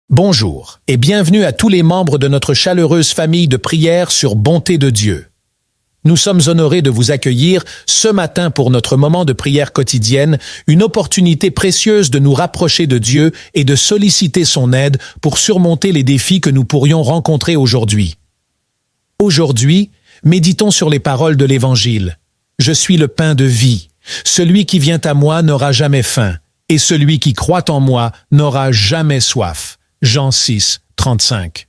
Bonjour et bienvenue à tous les membres de notre chaleureuse famille de prière sur Bonté de Dieu. Nous sommes honorés de vous accueillir ce matin pour notre moment de prière quotidienne, une opportunité précieuse de nous rapprocher de Dieu et de solliciter son aide pour surmonter les défis que nous pourrions rencontrer aujourd'hui. Aujourd'hui, méditons sur les paroles de l'Évangile. « Je suis le pain de vie. Celui qui vient à moi n'aura jamais faim, et celui qui croit en moi n'aura jamais soif. » Jean 6, 35.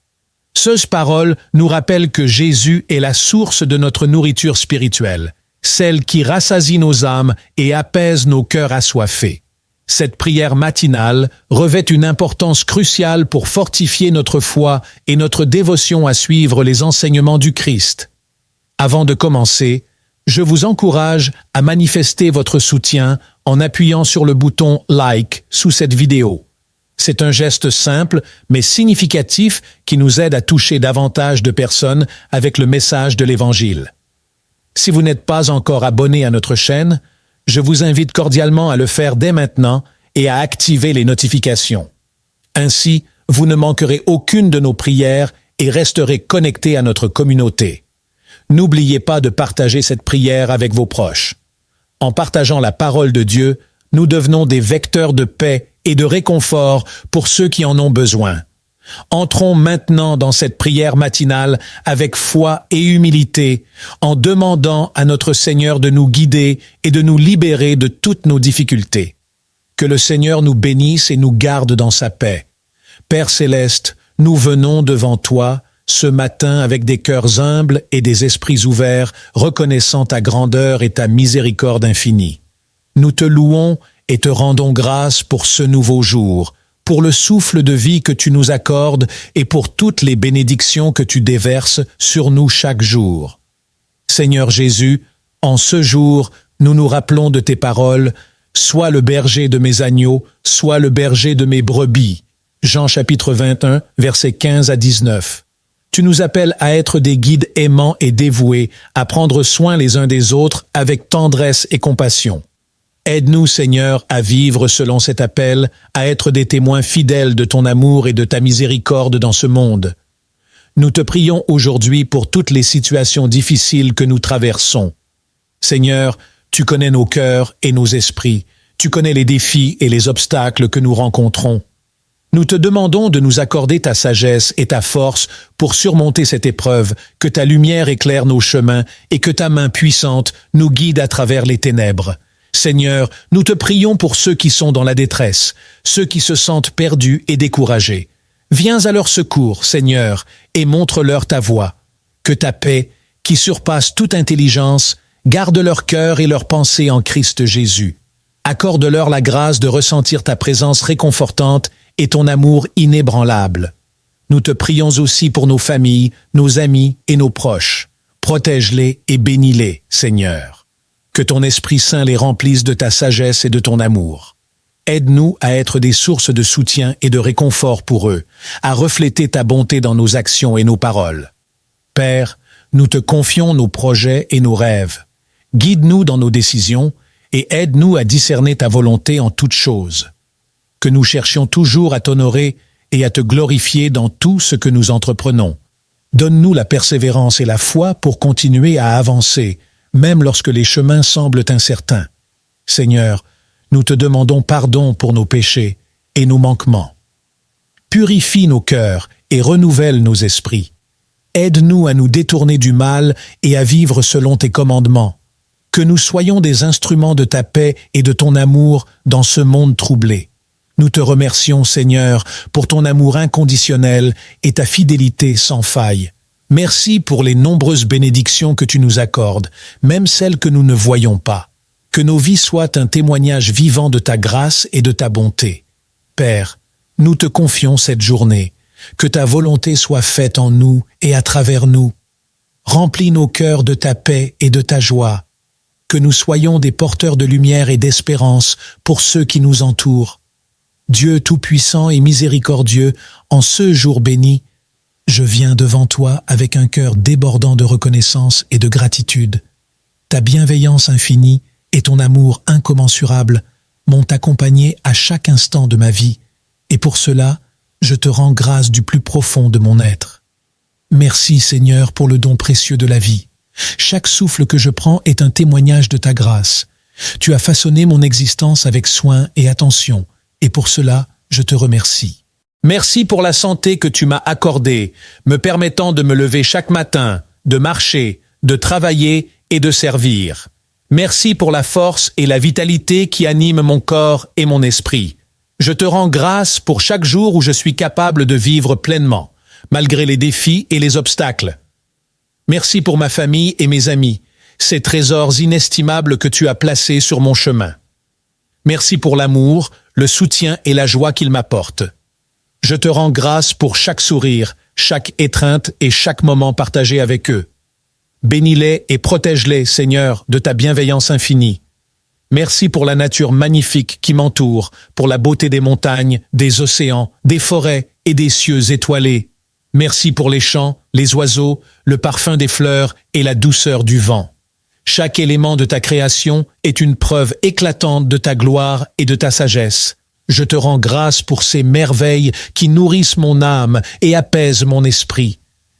Ces paroles nous rappellent que Jésus est la source de notre nourriture spirituelle, celle qui rassasie nos âmes et apaise nos cœurs assoiffés. Cette prière matinale revêt une importance cruciale pour fortifier notre foi et notre dévotion à suivre les enseignements du Christ. Avant de commencer, je vous encourage à manifester votre soutien en appuyant sur le bouton « Like » sous cette vidéo. C'est un geste simple, mais significatif qui nous aide à toucher davantage de personnes avec le message de l'Évangile. Si vous n'êtes pas encore abonné à notre chaîne, je vous invite cordialement à le faire dès maintenant et à activer les notifications. Ainsi, vous ne manquerez aucune de nos prières et resterez connectés à notre communauté. N'oubliez pas de partager cette prière avec vos proches. En partageant la parole de Dieu, nous devenons des vecteurs de paix et de réconfort pour ceux qui en ont besoin. Entrons maintenant dans cette prière matinale avec foi et humilité, en demandant à notre Seigneur de nous guider et de nous libérer de toutes nos difficultés. Que le Seigneur nous bénisse et nous garde dans sa paix. Père céleste, nous venons devant toi ce matin avec des cœurs humbles et des esprits ouverts, reconnaissant ta grandeur et ta miséricorde infinie. Nous te louons et te rendons grâce pour ce nouveau jour, pour le souffle de vie que tu nous accordes et pour toutes les bénédictions que tu déverses sur nous chaque jour. Seigneur Jésus, en ce jour, nous nous rappelons de tes paroles, « Sois le berger de mes agneaux, sois le berger de mes brebis » Jean chapitre 21, versets 15 à 19. Tu nous appelles à être des guides aimants et dévoués, à prendre soin les uns des autres avec tendresse et compassion. Aide-nous, Seigneur, à vivre selon cet appel, à être des témoins fidèles de ton amour et de ta miséricorde dans ce monde. Nous te prions aujourd'hui pour toutes les situations difficiles que nous traversons. Seigneur, tu connais nos cœurs et nos esprits, tu connais les défis et les obstacles que nous rencontrons. Nous te demandons de nous accorder ta sagesse et ta force pour surmonter cette épreuve, que ta lumière éclaire nos chemins et que ta main puissante nous guide à travers les ténèbres. Seigneur, nous te prions pour ceux qui sont dans la détresse, ceux qui se sentent perdus et découragés. Viens à leur secours, Seigneur, et montre-leur ta voie. Que ta paix, qui surpasse toute intelligence, garde leur cœur et leurs pensées en Christ Jésus. Accorde-leur la grâce de ressentir ta présence réconfortante et ton amour inébranlable. Nous te prions aussi pour nos familles, nos amis et nos proches. Protège-les et bénis-les, Seigneur. Que ton Esprit Saint les remplisse de ta sagesse et de ton amour. Aide-nous à être des sources de soutien et de réconfort pour eux, à refléter ta bonté dans nos actions et nos paroles. Père, nous te confions nos projets et nos rêves. Guide-nous dans nos décisions et aide-nous à discerner ta volonté en toutes choses. Que nous cherchions toujours à t'honorer et à te glorifier dans tout ce que nous entreprenons. Donne-nous la persévérance et la foi pour continuer à avancer, même lorsque les chemins semblent incertains. Seigneur, nous te demandons pardon pour nos péchés et nos manquements. Purifie nos cœurs et renouvelle nos esprits. Aide-nous à nous détourner du mal et à vivre selon tes commandements. Que nous soyons des instruments de ta paix et de ton amour dans ce monde troublé. Nous te remercions, Seigneur, pour ton amour inconditionnel et ta fidélité sans faille. Merci pour les nombreuses bénédictions que tu nous accordes, même celles que nous ne voyons pas. Que nos vies soient un témoignage vivant de ta grâce et de ta bonté. Père, nous te confions cette journée. Que ta volonté soit faite en nous et à travers nous. Remplis nos cœurs de ta paix et de ta joie. Que nous soyons des porteurs de lumière et d'espérance pour ceux qui nous entourent. Dieu tout-puissant et miséricordieux, en ce jour béni, je viens devant toi avec un cœur débordant de reconnaissance et de gratitude. Ta bienveillance infinie et ton amour incommensurable m'ont accompagné à chaque instant de ma vie, et pour cela, Je te rends grâce du plus profond de mon être. Merci Seigneur pour le don précieux de la vie. Chaque souffle que je prends est un témoignage de ta grâce. Tu as façonné mon existence avec soin et attention, et pour cela, je te remercie. Merci pour la santé que tu m'as accordée, me permettant de me lever chaque matin, de marcher, de travailler et de servir. Merci pour la force et la vitalité qui animent mon corps et mon esprit. Je te rends grâce pour chaque jour où je suis capable de vivre pleinement, malgré les défis et les obstacles. Merci pour ma famille et mes amis, ces trésors inestimables que tu as placés sur mon chemin. Merci pour l'amour, le soutien et la joie qu'ils m'apportent. Je te rends grâce pour chaque sourire, chaque étreinte et chaque moment partagé avec eux. Bénis-les et protège-les, Seigneur, de ta bienveillance infinie. Merci pour la nature magnifique qui m'entoure, pour la beauté des montagnes, des océans, des forêts et des cieux étoilés. Merci pour les champs, les oiseaux, le parfum des fleurs et la douceur du vent. Chaque élément de ta création est une preuve éclatante de ta gloire et de ta sagesse. Je te rends grâce pour ces merveilles qui nourrissent mon âme et apaisent mon esprit.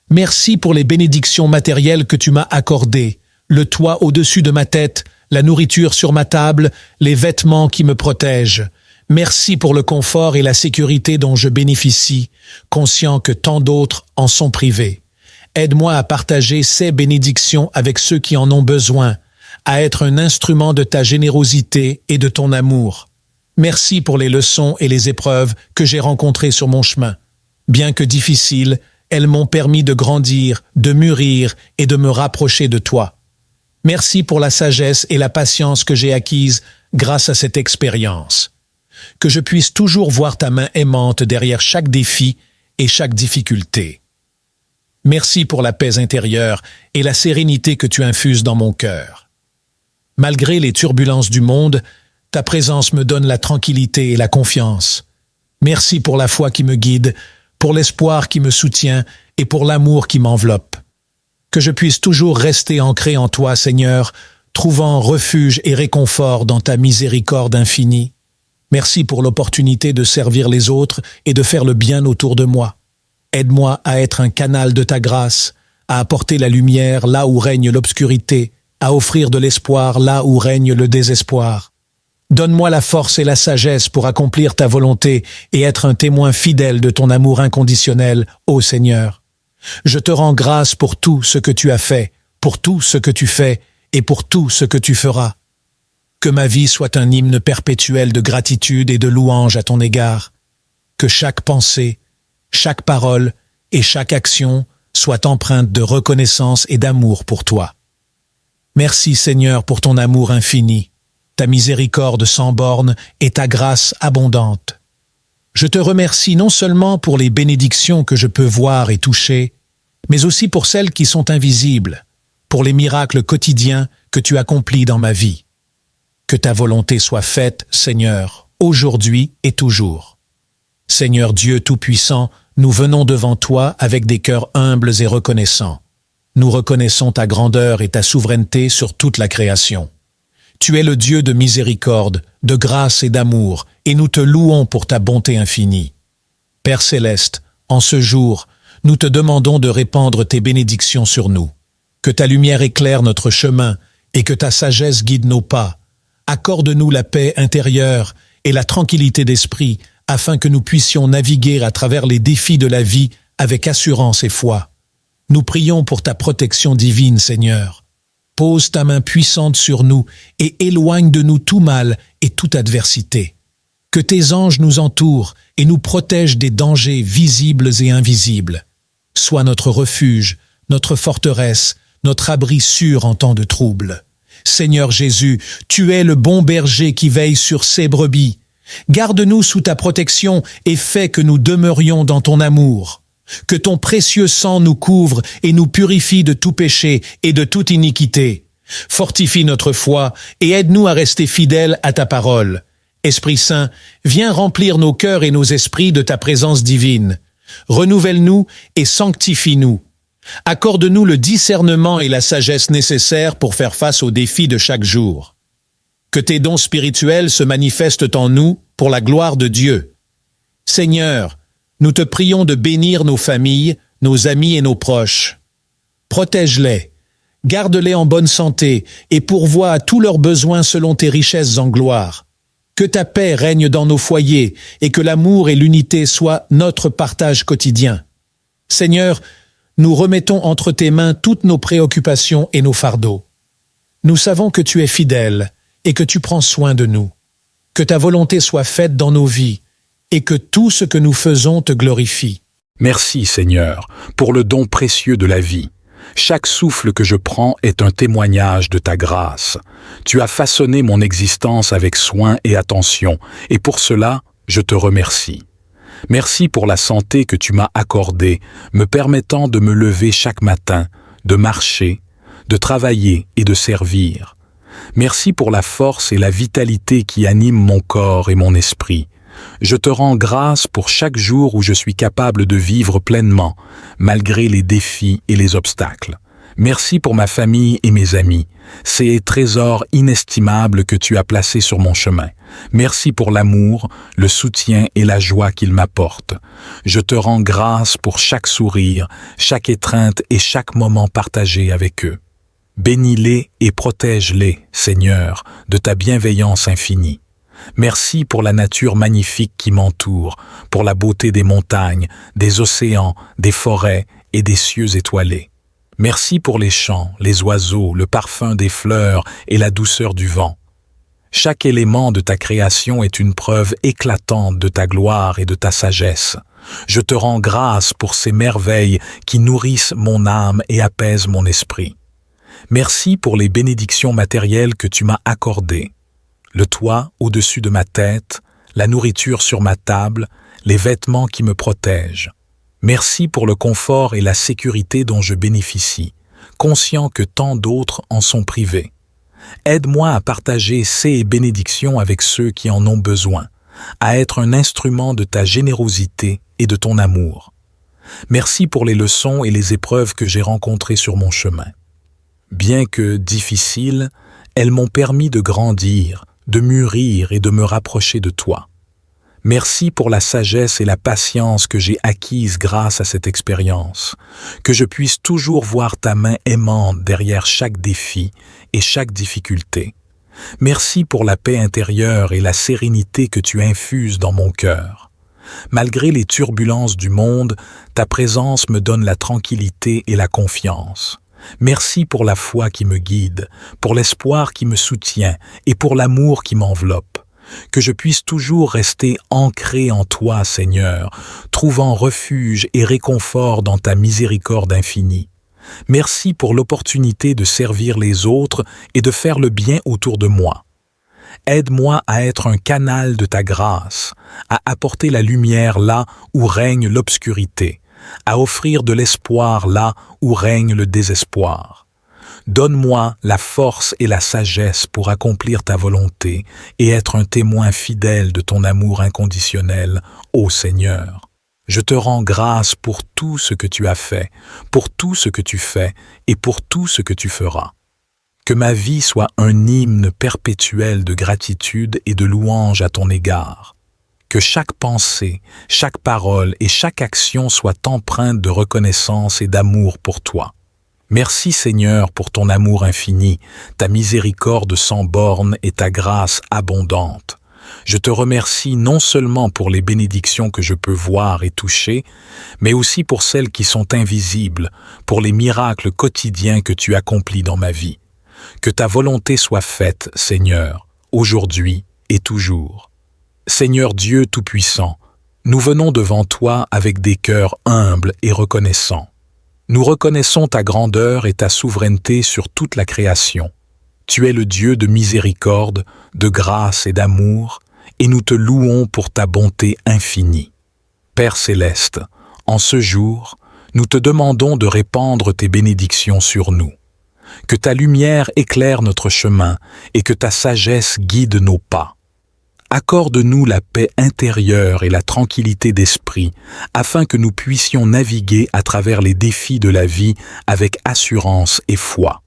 Merci pour les bénédictions matérielles que tu m'as accordées, le toit au-dessus de ma tête, la nourriture sur ma table, les vêtements qui me protègent. Merci pour le confort et la sécurité dont je bénéficie, conscient que tant d'autres en sont privés. Aide-moi à partager ces bénédictions avec ceux qui en ont besoin, à être un instrument de ta générosité et de ton amour. Merci pour les leçons et les épreuves que j'ai rencontrées sur mon chemin. Bien que difficiles, elles m'ont permis de grandir, de mûrir et de me rapprocher de toi. Merci pour la sagesse et la patience que j'ai acquises grâce à cette expérience. Que je puisse toujours voir ta main aimante derrière chaque défi et chaque difficulté. Merci pour la paix intérieure et la sérénité que tu infuses dans mon cœur. Malgré les turbulences du monde, ta présence me donne la tranquillité et la confiance. Merci pour la foi qui me guide, pour l'espoir qui me soutient et pour l'amour qui m'enveloppe. Que je puisse toujours rester ancré en toi, Seigneur, trouvant refuge et réconfort dans ta miséricorde infinie. Merci pour l'opportunité de servir les autres et de faire le bien autour de moi. Aide-moi à être un canal de ta grâce, à apporter la lumière là où règne l'obscurité, à offrir de l'espoir là où règne le désespoir. Donne-moi la force et la sagesse pour accomplir ta volonté et être un témoin fidèle de ton amour inconditionnel, ô Seigneur. Je te rends grâce pour tout ce que tu as fait, pour tout ce que tu fais et pour tout ce que tu feras. Que ma vie soit un hymne perpétuel de gratitude et de louange à ton égard. Que chaque pensée, chaque parole et chaque action soient empreintes de reconnaissance et d'amour pour toi. Merci Seigneur pour ton amour infini, ta miséricorde sans bornes et ta grâce abondante. Je te remercie non seulement pour les bénédictions que je peux voir et toucher, mais aussi pour celles qui sont invisibles, pour les miracles quotidiens que tu accomplis dans ma vie. Que ta volonté soit faite, Seigneur, aujourd'hui et toujours. Seigneur Dieu Tout-Puissant, nous venons devant toi avec des cœurs humbles et reconnaissants. Nous reconnaissons ta grandeur et ta souveraineté sur toute la création. Tu es le Dieu de miséricorde, de grâce et d'amour, et nous te louons pour ta bonté infinie. Père céleste, en ce jour, nous te demandons de répandre tes bénédictions sur nous. Que ta lumière éclaire notre chemin et que ta sagesse guide nos pas. Accorde-nous la paix intérieure et la tranquillité d'esprit afin que nous puissions naviguer à travers les défis de la vie avec assurance et foi. Nous prions pour ta protection divine, Seigneur. Pose ta main puissante sur nous et éloigne de nous tout mal et toute adversité. Que tes anges nous entourent et nous protègent des dangers visibles et invisibles. Sois notre refuge, notre forteresse, notre abri sûr en temps de trouble. Seigneur Jésus, tu es le bon berger qui veille sur ses brebis. Garde-nous sous ta protection et fais que nous demeurions dans ton amour. Que ton précieux sang nous couvre et nous purifie de tout péché et de toute iniquité. Fortifie notre foi et aide-nous à rester fidèles à ta parole. Esprit Saint, viens remplir nos cœurs et nos esprits de ta présence divine. Renouvelle-nous et sanctifie-nous. Accorde-nous le discernement et la sagesse nécessaires pour faire face aux défis de chaque jour. Que tes dons spirituels se manifestent en nous pour la gloire de Dieu. Seigneur, Nous te prions de bénir nos familles, nos amis et nos proches. Protège-les, garde-les en bonne santé et pourvois à tous leurs besoins selon tes richesses en gloire. Que ta paix règne dans nos foyers et que l'amour et l'unité soient notre partage quotidien. Seigneur, nous remettons entre tes mains toutes nos préoccupations et nos fardeaux. Nous savons que tu es fidèle et que tu prends soin de nous. Que ta volonté soit faite dans nos vies et que tout ce que nous faisons te glorifie. Merci Seigneur, pour le don précieux de la vie. Chaque souffle que je prends est un témoignage de ta grâce. Tu as façonné mon existence avec soin et attention, et pour cela, je te remercie. Merci pour la santé que tu m'as accordée, me permettant de me lever chaque matin, de marcher, de travailler et de servir. Merci pour la force et la vitalité qui animent mon corps et mon esprit. Je te rends grâce pour chaque jour où je suis capable de vivre pleinement, malgré les défis et les obstacles. Merci pour ma famille et mes amis, ces trésors inestimables que tu as placés sur mon chemin. Merci pour l'amour, le soutien et la joie qu'ils m'apportent. Je te rends grâce pour chaque sourire, chaque étreinte et chaque moment partagé avec eux. Bénis-les et protège-les, Seigneur, de ta bienveillance infinie. Merci pour la nature magnifique qui m'entoure, pour la beauté des montagnes, des océans, des forêts et des cieux étoilés. Merci pour les champs, les oiseaux, le parfum des fleurs et la douceur du vent. Chaque élément de ta création est une preuve éclatante de ta gloire et de ta sagesse. Je te rends grâce pour ces merveilles qui nourrissent mon âme et apaisent mon esprit. Merci pour les bénédictions matérielles que tu m'as accordées. Le toit au-dessus de ma tête, la nourriture sur ma table, les vêtements qui me protègent. Merci pour le confort et la sécurité dont je bénéficie, conscient que tant d'autres en sont privés. Aide-moi à partager ces bénédictions avec ceux qui en ont besoin, à être un instrument de ta générosité et de ton amour. Merci pour les leçons et les épreuves que j'ai rencontrées sur mon chemin. Bien que difficiles, elles m'ont permis de grandir, de mûrir et de me rapprocher de toi. Merci pour la sagesse et la patience que j'ai acquises grâce à cette expérience, que je puisse toujours voir ta main aimante derrière chaque défi et chaque difficulté. Merci pour la paix intérieure et la sérénité que tu infuses dans mon cœur. Malgré les turbulences du monde, ta présence me donne la tranquillité et la confiance. Merci pour la foi qui me guide, pour l'espoir qui me soutient et pour l'amour qui m'enveloppe. Que je puisse toujours rester ancré en toi, Seigneur, trouvant refuge et réconfort dans ta miséricorde infinie. Merci pour l'opportunité de servir les autres et de faire le bien autour de moi. Aide-moi à être un canal de ta grâce, à apporter la lumière là où règne l'obscurité, à offrir de l'espoir là où règne le désespoir. Donne-moi la force et la sagesse pour accomplir ta volonté et être un témoin fidèle de ton amour inconditionnel, ô Seigneur. Je te rends grâce pour tout ce que tu as fait, pour tout ce que tu fais et pour tout ce que tu feras. Que ma vie soit un hymne perpétuel de gratitude et de louange à ton égard. Que chaque pensée, chaque parole et chaque action soient empreintes de reconnaissance et d'amour pour toi. Merci Seigneur pour ton amour infini, ta miséricorde sans bornes et ta grâce abondante. Je te remercie non seulement pour les bénédictions que je peux voir et toucher, mais aussi pour celles qui sont invisibles, pour les miracles quotidiens que tu accomplis dans ma vie. Que ta volonté soit faite, Seigneur, aujourd'hui et toujours. Seigneur Dieu Tout-Puissant, nous venons devant toi avec des cœurs humbles et reconnaissants. Nous reconnaissons ta grandeur et ta souveraineté sur toute la création. Tu es le Dieu de miséricorde, de grâce et d'amour, et nous te louons pour ta bonté infinie. Père céleste, en ce jour, nous te demandons de répandre tes bénédictions sur nous. Que ta lumière éclaire notre chemin et que ta sagesse guide nos pas. Accorde-nous la paix intérieure et la tranquillité d'esprit, afin que nous puissions naviguer à travers les défis de la vie avec assurance et foi.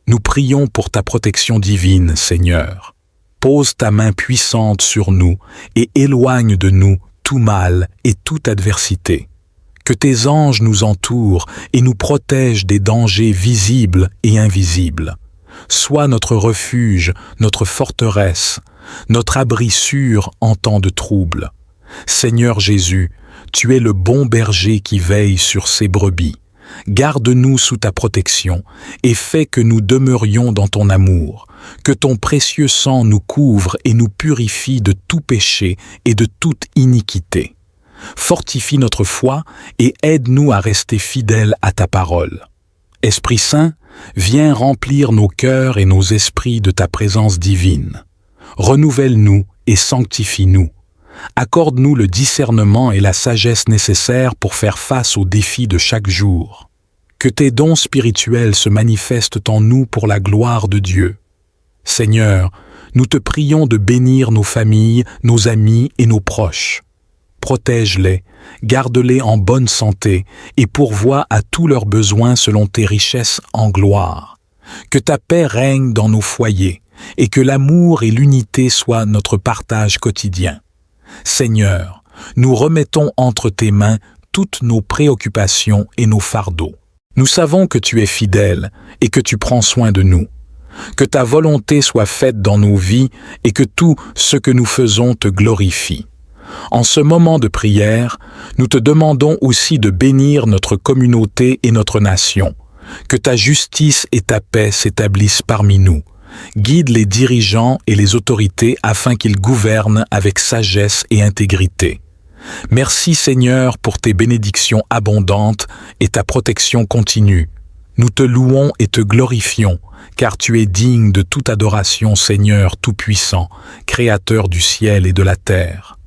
Nous prions pour ta protection divine, Seigneur. Pose ta main puissante sur nous et éloigne de nous tout mal et toute adversité. Que tes anges nous entourent et nous protègent des dangers visibles et invisibles. Sois notre refuge, notre forteresse, notre abri sûr en temps de trouble. Seigneur Jésus, tu es le bon berger qui veille sur ses brebis. Garde-nous sous ta protection et fais que nous demeurions dans ton amour, que ton précieux sang nous couvre et nous purifie de tout péché et de toute iniquité. Fortifie notre foi et aide-nous à rester fidèles à ta parole. Esprit Saint, viens remplir nos cœurs et nos esprits de ta présence divine. Renouvelle-nous et sanctifie-nous. Accorde-nous le discernement et la sagesse nécessaires pour faire face aux défis de chaque jour. Que tes dons spirituels se manifestent en nous pour la gloire de Dieu. Seigneur, nous te prions de bénir nos familles, nos amis et nos proches. Protège-les, garde-les en bonne santé et pourvois à tous leurs besoins selon tes richesses en gloire. Que ta paix règne dans nos foyers et que l'amour et l'unité soient notre partage quotidien. Seigneur, nous remettons entre tes mains toutes nos préoccupations et nos fardeaux. Nous savons que tu es fidèle et que tu prends soin de nous. Que ta volonté soit faite dans nos vies et que tout ce que nous faisons te glorifie. En ce moment de prière, nous te demandons aussi de bénir notre communauté et notre nation. Que ta justice et ta paix s'établissent parmi nous. Guide les dirigeants et les autorités afin qu'ils gouvernent avec sagesse et intégrité. Merci Seigneur pour tes bénédictions abondantes et ta protection continue. Nous te louons et te glorifions, car tu es digne de toute adoration Seigneur Tout-Puissant, Créateur du ciel et de la terre.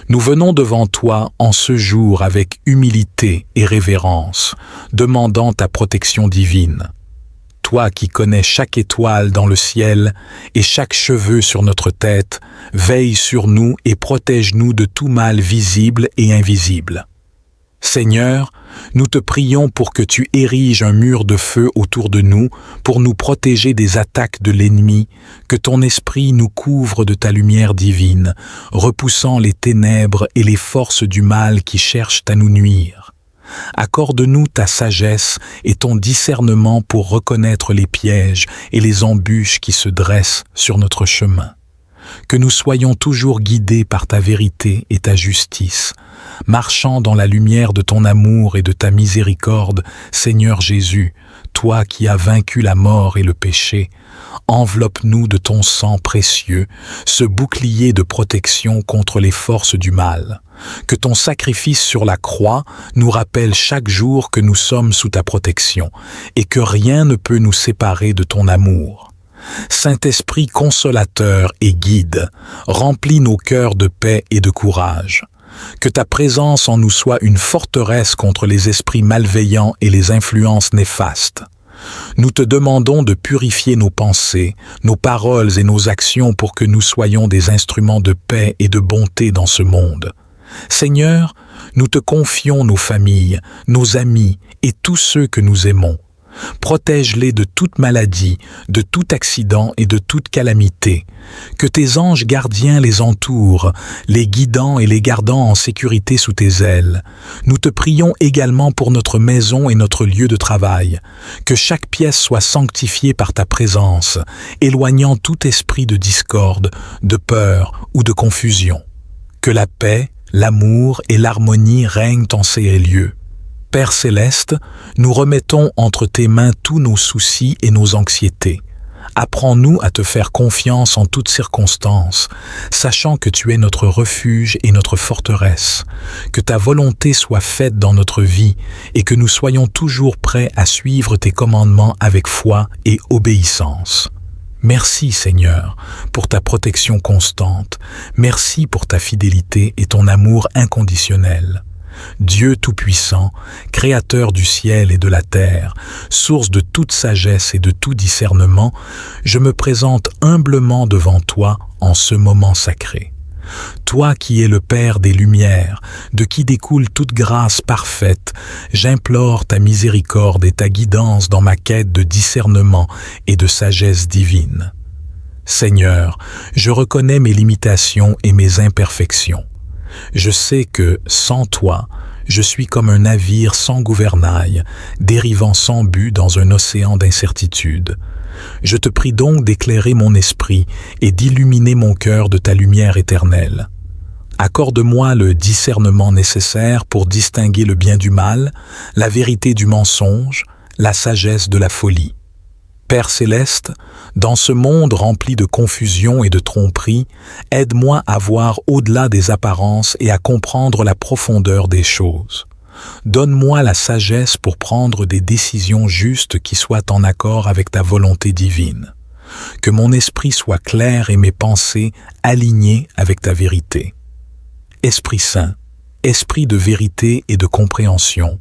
Nous venons devant toi en ce jour avec humilité et révérence, demandant ta protection divine. Toi qui connais chaque étoile dans le ciel et chaque cheveu sur notre tête, veille sur nous et protège-nous de tout mal visible et invisible. Seigneur, nous te prions pour que tu ériges un mur de feu autour de nous pour nous protéger des attaques de l'ennemi, que ton esprit nous couvre de ta lumière divine, repoussant les ténèbres et les forces du mal qui cherchent à nous nuire. Accorde-nous ta sagesse et ton discernement pour reconnaître les pièges et les embûches qui se dressent sur notre chemin. Que nous soyons toujours guidés par ta vérité et ta justice, marchant dans la lumière de ton amour et de ta miséricorde, Seigneur Jésus, toi qui as vaincu la mort et le péché. Enveloppe-nous de ton sang précieux, ce bouclier de protection contre les forces du mal. Que ton sacrifice sur la croix nous rappelle chaque jour que nous sommes sous ta protection et que rien ne peut nous séparer de ton amour. Saint-Esprit consolateur et guide, remplis nos cœurs de paix et de courage. Que ta présence en nous soit une forteresse contre les esprits malveillants et les influences néfastes. Nous te demandons de purifier nos pensées, nos paroles et nos actions pour que nous soyons des instruments de paix et de bonté dans ce monde. Seigneur, nous te confions nos familles, nos amis et tous ceux que nous aimons. Protège-les de toute maladie, de tout accident et de toute calamité. Que tes anges gardiens les entourent, les guidant et les gardant en sécurité sous tes ailes. Nous te prions également pour notre maison et notre lieu de travail. Que chaque pièce soit sanctifiée par ta présence, éloignant tout esprit de discorde, de peur ou de confusion. Que la paix, l'amour et l'harmonie règnent en ces lieux. Père céleste, nous remettons entre tes mains tous nos soucis et nos anxiétés. Apprends-nous à te faire confiance en toutes circonstances, sachant que tu es notre refuge et notre forteresse. Que ta volonté soit faite dans notre vie et que nous soyons toujours prêts à suivre tes commandements avec foi et obéissance. Merci Seigneur pour ta protection constante. Merci pour ta fidélité et ton amour inconditionnel. Dieu Tout-Puissant, Créateur du ciel et de la terre, source de toute sagesse et de tout discernement, je me présente humblement devant toi en ce moment sacré. Toi qui es le Père des Lumières, de qui découle toute grâce parfaite, j'implore ta miséricorde et ta guidance dans ma quête de discernement et de sagesse divine. Seigneur, je reconnais mes limitations et mes imperfections. Je sais que, sans toi, je suis comme un navire sans gouvernail, dérivant sans but dans un océan d'incertitude. Je te prie donc d'éclairer mon esprit et d'illuminer mon cœur de ta lumière éternelle. Accorde-moi le discernement nécessaire pour distinguer le bien du mal, la vérité du mensonge, la sagesse de la folie. Père céleste, dans ce monde rempli de confusion et de tromperie, aide-moi à voir au-delà des apparences et à comprendre la profondeur des choses. Donne-moi la sagesse pour prendre des décisions justes qui soient en accord avec ta volonté divine. Que mon esprit soit clair et mes pensées alignées avec ta vérité. Esprit Saint, esprit de vérité et de compréhension,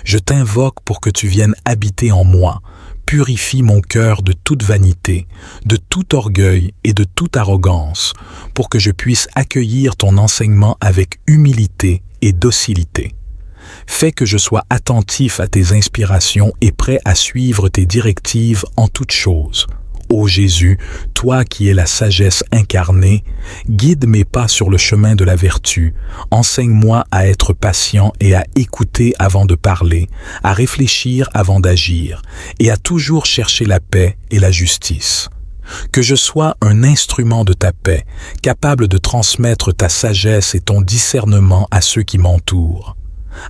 je t'invoque pour que tu viennes habiter en moi. Purifie mon cœur de toute vanité, de tout orgueil et de toute arrogance, pour que je puisse accueillir ton enseignement avec humilité et docilité. Fais que je sois attentif à tes inspirations et prêt à suivre tes directives en toutes choses. Ô Jésus, toi qui es la sagesse incarnée, guide mes pas sur le chemin de la vertu, enseigne-moi à être patient et à écouter avant de parler, à réfléchir avant d'agir, et à toujours chercher la paix et la justice. Que je sois un instrument de ta paix, capable de transmettre ta sagesse et ton discernement à ceux qui m'entourent.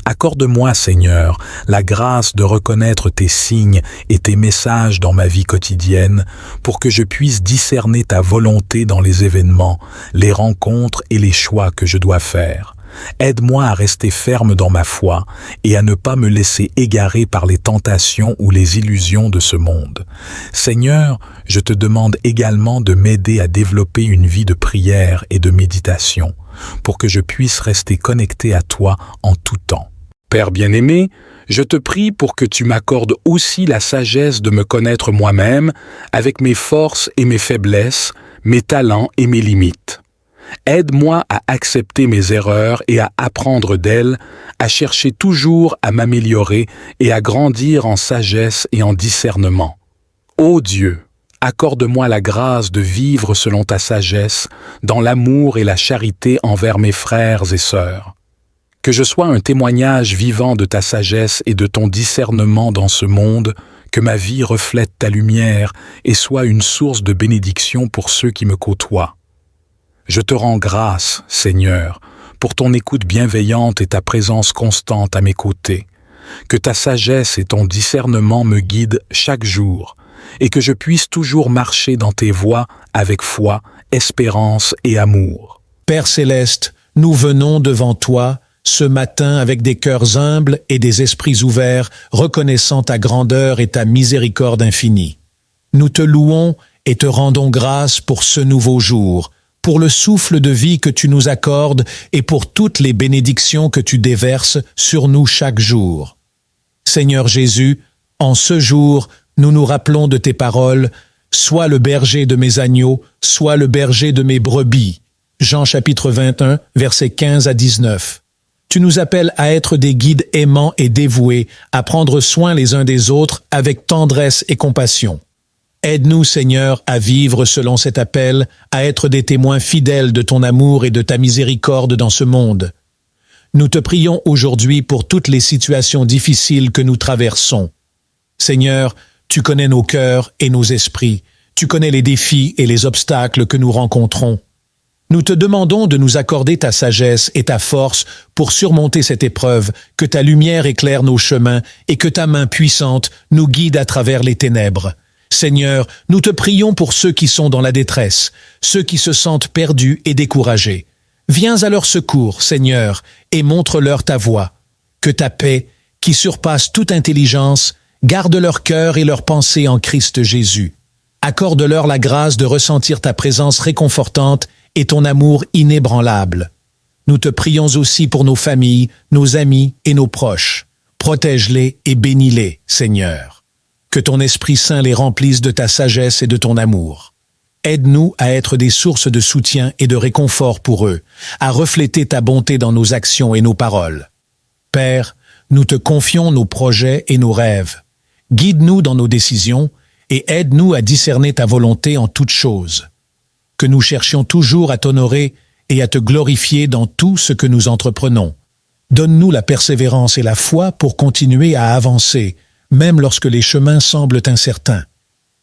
Accorde-moi, Seigneur, la grâce de reconnaître tes signes et tes messages dans ma vie quotidienne pour que je puisse discerner ta volonté dans les événements, les rencontres et les choix que je dois faire. Aide-moi à rester ferme dans ma foi et à ne pas me laisser égarer par les tentations ou les illusions de ce monde. Seigneur, je te demande également de m'aider à développer une vie de prière et de méditation, pour que je puisse rester connecté à toi en tout temps. Père bien-aimé, je te prie pour que tu m'accordes aussi la sagesse de me connaître moi-même, avec mes forces et mes faiblesses, mes talents et mes limites. Aide-moi à accepter mes erreurs et à apprendre d'elles, à chercher toujours à m'améliorer et à grandir en sagesse et en discernement. Ô Dieu, accorde-moi la grâce de vivre selon ta sagesse, dans l'amour et la charité envers mes frères et sœurs. Que je sois un témoignage vivant de ta sagesse et de ton discernement dans ce monde, que ma vie reflète ta lumière et soit une source de bénédiction pour ceux qui me côtoient. Je te rends grâce, Seigneur, pour ton écoute bienveillante et ta présence constante à mes côtés. Que ta sagesse et ton discernement me guident chaque jour, et que je puisse toujours marcher dans tes voies avec foi, espérance et amour. Père céleste, nous venons devant toi ce matin avec des cœurs humbles et des esprits ouverts, reconnaissant ta grandeur et ta miséricorde infinie. Nous te louons et te rendons grâce pour ce nouveau jour, pour le souffle de vie que tu nous accordes et pour toutes les bénédictions que tu déverses sur nous chaque jour. Seigneur Jésus, en ce jour, nous nous rappelons de tes paroles, « Sois le berger de mes agneaux, sois le berger de mes brebis ». Jean chapitre 21, versets 15 à 19. Tu nous appelles à être des guides aimants et dévoués, à prendre soin les uns des autres avec tendresse et compassion. Aide-nous, Seigneur, à vivre selon cet appel, à être des témoins fidèles de ton amour et de ta miséricorde dans ce monde. Nous te prions aujourd'hui pour toutes les situations difficiles que nous traversons. Seigneur, tu connais nos cœurs et nos esprits, tu connais les défis et les obstacles que nous rencontrons. Nous te demandons de nous accorder ta sagesse et ta force pour surmonter cette épreuve, que ta lumière éclaire nos chemins et que ta main puissante nous guide à travers les ténèbres. Seigneur, nous te prions pour ceux qui sont dans la détresse, ceux qui se sentent perdus et découragés. Viens à leur secours, Seigneur, et montre-leur ta voie. Que ta paix, qui surpasse toute intelligence, garde leur cœur et leurs pensées en Christ Jésus. Accorde-leur la grâce de ressentir ta présence réconfortante et ton amour inébranlable. Nous te prions aussi pour nos familles, nos amis et nos proches. Protège-les et bénis-les, Seigneur. Que ton Esprit Saint les remplisse de ta sagesse et de ton amour. Aide-nous à être des sources de soutien et de réconfort pour eux, à refléter ta bonté dans nos actions et nos paroles. Père, nous te confions nos projets et nos rêves. Guide-nous dans nos décisions et aide-nous à discerner ta volonté en toutes choses. Que nous cherchions toujours à t'honorer et à te glorifier dans tout ce que nous entreprenons. Donne-nous la persévérance et la foi pour continuer à avancer, même lorsque les chemins semblent incertains.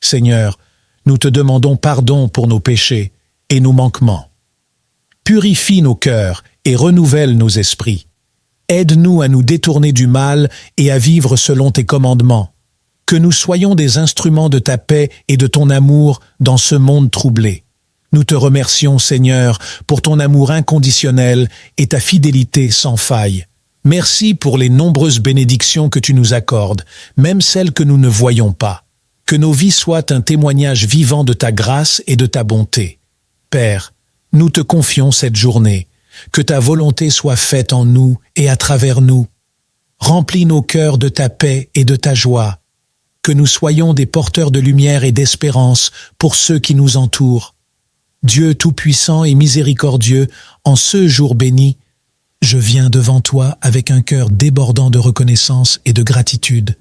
Seigneur, nous te demandons pardon pour nos péchés et nos manquements. Purifie nos cœurs et renouvelle nos esprits. Aide-nous à nous détourner du mal et à vivre selon tes commandements. Que nous soyons des instruments de ta paix et de ton amour dans ce monde troublé. Nous te remercions, Seigneur, pour ton amour inconditionnel et ta fidélité sans faille. Merci pour les nombreuses bénédictions que tu nous accordes, même celles que nous ne voyons pas. Que nos vies soient un témoignage vivant de ta grâce et de ta bonté. Père, nous te confions cette journée. Que ta volonté soit faite en nous et à travers nous. Remplis nos cœurs de ta paix et de ta joie. Que nous soyons des porteurs de lumière et d'espérance pour ceux qui nous entourent. Dieu tout-puissant et miséricordieux, en ce jour béni, je viens devant toi avec un cœur débordant de reconnaissance et de gratitude.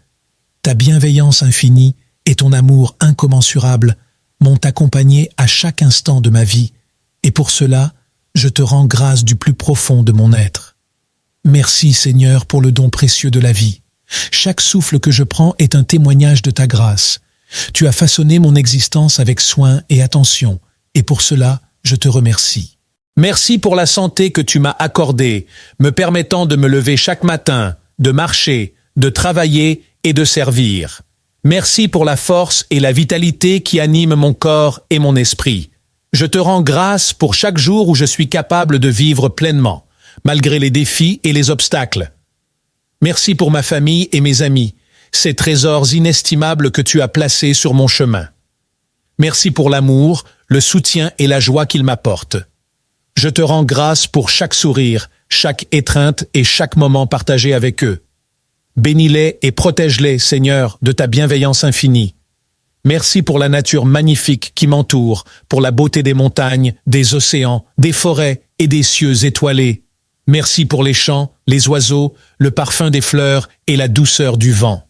Ta bienveillance infinie et ton amour incommensurable m'ont accompagné à chaque instant de ma vie, et pour cela, je te rends grâce du plus profond de mon être. Merci Seigneur pour le don précieux de la vie. Chaque souffle que je prends est un témoignage de ta grâce. Tu as façonné mon existence avec soin et attention, et pour cela, je te remercie. Merci pour la santé que tu m'as accordée, me permettant de me lever chaque matin, de marcher, de travailler et de servir. Merci pour la force et la vitalité qui animent mon corps et mon esprit. Je te rends grâce pour chaque jour où je suis capable de vivre pleinement, malgré les défis et les obstacles. Merci pour ma famille et mes amis, ces trésors inestimables que tu as placés sur mon chemin. Merci pour l'amour, le soutien et la joie qu'ils m'apportent. Je te rends grâce pour chaque sourire, chaque étreinte et chaque moment partagé avec eux. Bénis-les et protège-les, Seigneur, de ta bienveillance infinie. Merci pour la nature magnifique qui m'entoure, pour la beauté des montagnes, des océans, des forêts et des cieux étoilés. Merci pour les chants, les oiseaux, le parfum des fleurs et la douceur du vent.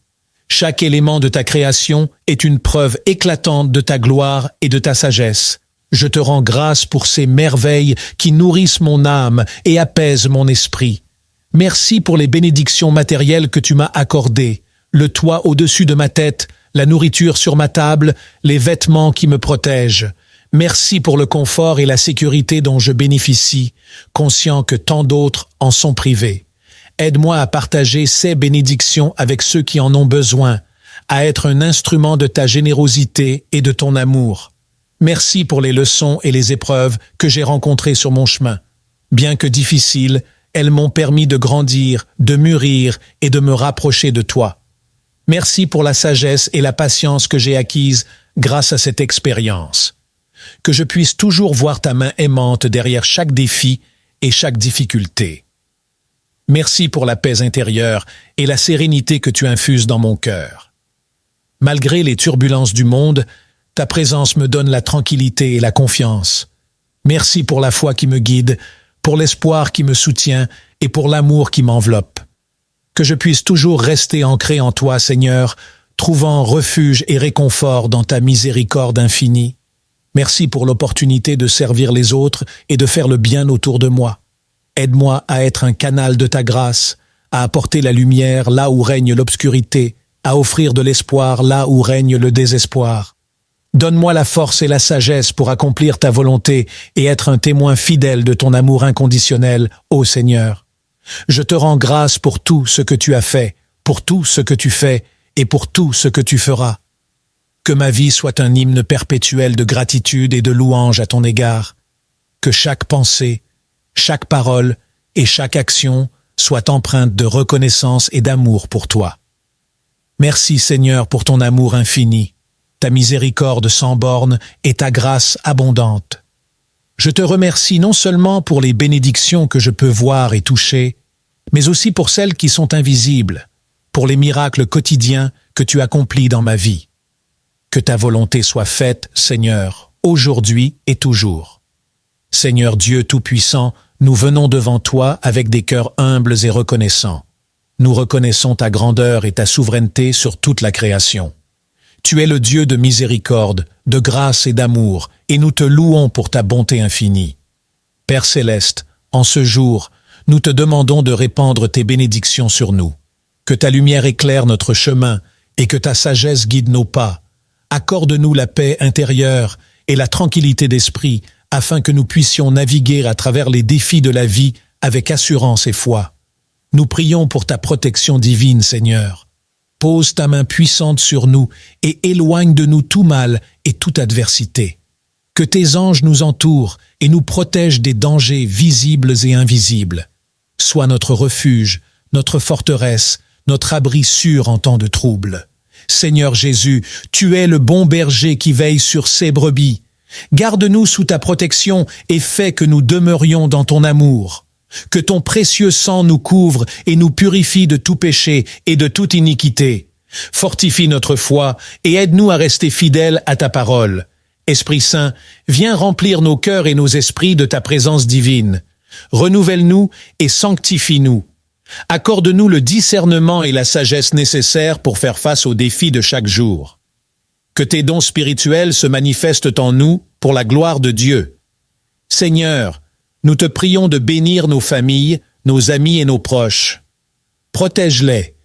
Chaque élément de ta création est une preuve éclatante de ta gloire et de ta sagesse. Je te rends grâce pour ces merveilles qui nourrissent mon âme et apaisent mon esprit. Merci pour les bénédictions matérielles que tu m'as accordées, le toit au-dessus de ma tête, la nourriture sur ma table, les vêtements qui me protègent. Merci pour le confort et la sécurité dont je bénéficie, conscient que tant d'autres en sont privés. Aide-moi à partager ces bénédictions avec ceux qui en ont besoin, à être un instrument de ta générosité et de ton amour. Merci pour les leçons et les épreuves que j'ai rencontrées sur mon chemin. Bien que difficiles, elles m'ont permis de grandir, de mûrir et de me rapprocher de toi. Merci pour la sagesse et la patience que j'ai acquises grâce à cette expérience. Que je puisse toujours voir ta main aimante derrière chaque défi et chaque difficulté. Merci pour la paix intérieure et la sérénité que tu infuses dans mon cœur. Malgré les turbulences du monde, ta présence me donne la tranquillité et la confiance. Merci pour la foi qui me guide, pour l'espoir qui me soutient et pour l'amour qui m'enveloppe. Que je puisse toujours rester ancré en toi, Seigneur, trouvant refuge et réconfort dans ta miséricorde infinie. Merci pour l'opportunité de servir les autres et de faire le bien autour de moi. Aide-moi à être un canal de ta grâce, à apporter la lumière là où règne l'obscurité, à offrir de l'espoir là où règne le désespoir. Donne-moi la force et la sagesse pour accomplir ta volonté et être un témoin fidèle de ton amour inconditionnel, ô Seigneur. Je te rends grâce pour tout ce que tu as fait, pour tout ce que tu fais et pour tout ce que tu feras. Que ma vie soit un hymne perpétuel de gratitude et de louange à ton égard. Que chaque pensée, chaque parole et chaque action soient empreintes de reconnaissance et d'amour pour toi. Merci Seigneur pour ton amour infini, ta miséricorde sans bornes et ta grâce abondante. Je te remercie non seulement pour les bénédictions que je peux voir et toucher, mais aussi pour celles qui sont invisibles, pour les miracles quotidiens que tu accomplis dans ma vie. Que ta volonté soit faite, Seigneur, aujourd'hui et toujours. Seigneur Dieu Tout-Puissant, nous venons devant toi avec des cœurs humbles et reconnaissants. Nous reconnaissons ta grandeur et ta souveraineté sur toute la création. Tu es le Dieu de miséricorde, de grâce et d'amour, et nous te louons pour ta bonté infinie. Père céleste, en ce jour, nous te demandons de répandre tes bénédictions sur nous. Que ta lumière éclaire notre chemin et que ta sagesse guide nos pas. Accorde-nous la paix intérieure et la tranquillité d'esprit afin que nous puissions naviguer à travers les défis de la vie avec assurance et foi. Nous prions pour ta protection divine, Seigneur. Pose ta main puissante sur nous et éloigne de nous tout mal et toute adversité. Que tes anges nous entourent et nous protègent des dangers visibles et invisibles. Sois notre refuge, notre forteresse, notre abri sûr en temps de trouble. Seigneur Jésus, tu es le bon berger qui veille sur ses brebis. Garde-nous sous ta protection et fais que nous demeurions dans ton amour. Que ton précieux sang nous couvre et nous purifie de tout péché et de toute iniquité. Fortifie notre foi et aide-nous à rester fidèles à ta parole. Esprit Saint, viens remplir nos cœurs et nos esprits de ta présence divine. Renouvelle-nous et sanctifie-nous. Accorde-nous le discernement et la sagesse nécessaires pour faire face aux défis de chaque jour. Que tes dons spirituels se manifestent en nous pour la gloire de Dieu. Seigneur, nous te prions de bénir nos familles, nos amis et nos proches. Protège-les,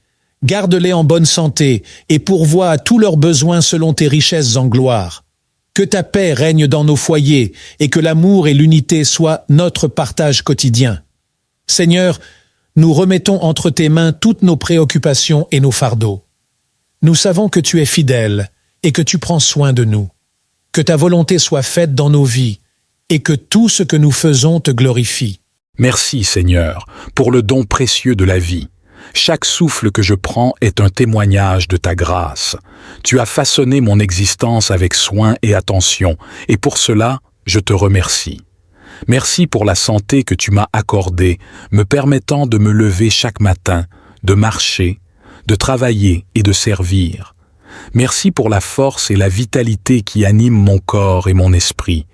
garde-les en bonne santé et pourvois à tous leurs besoins selon tes richesses en gloire. Que ta paix règne dans nos foyers et que l'amour et l'unité soient notre partage quotidien. Seigneur, nous remettons entre tes mains toutes nos préoccupations et nos fardeaux. Nous savons que tu es fidèle et que tu prends soin de nous. Que ta volonté soit faite dans nos vies et que tout ce que nous faisons te glorifie. Merci Seigneur, pour le don précieux de la vie. Chaque souffle que je prends est un témoignage de ta grâce. Tu as façonné mon existence avec soin et attention, et pour cela, je te remercie. Merci pour la santé que tu m'as accordée, me permettant de me lever chaque matin, de marcher, de travailler et de servir. Merci pour la force et la vitalité qui animent mon corps et mon esprit.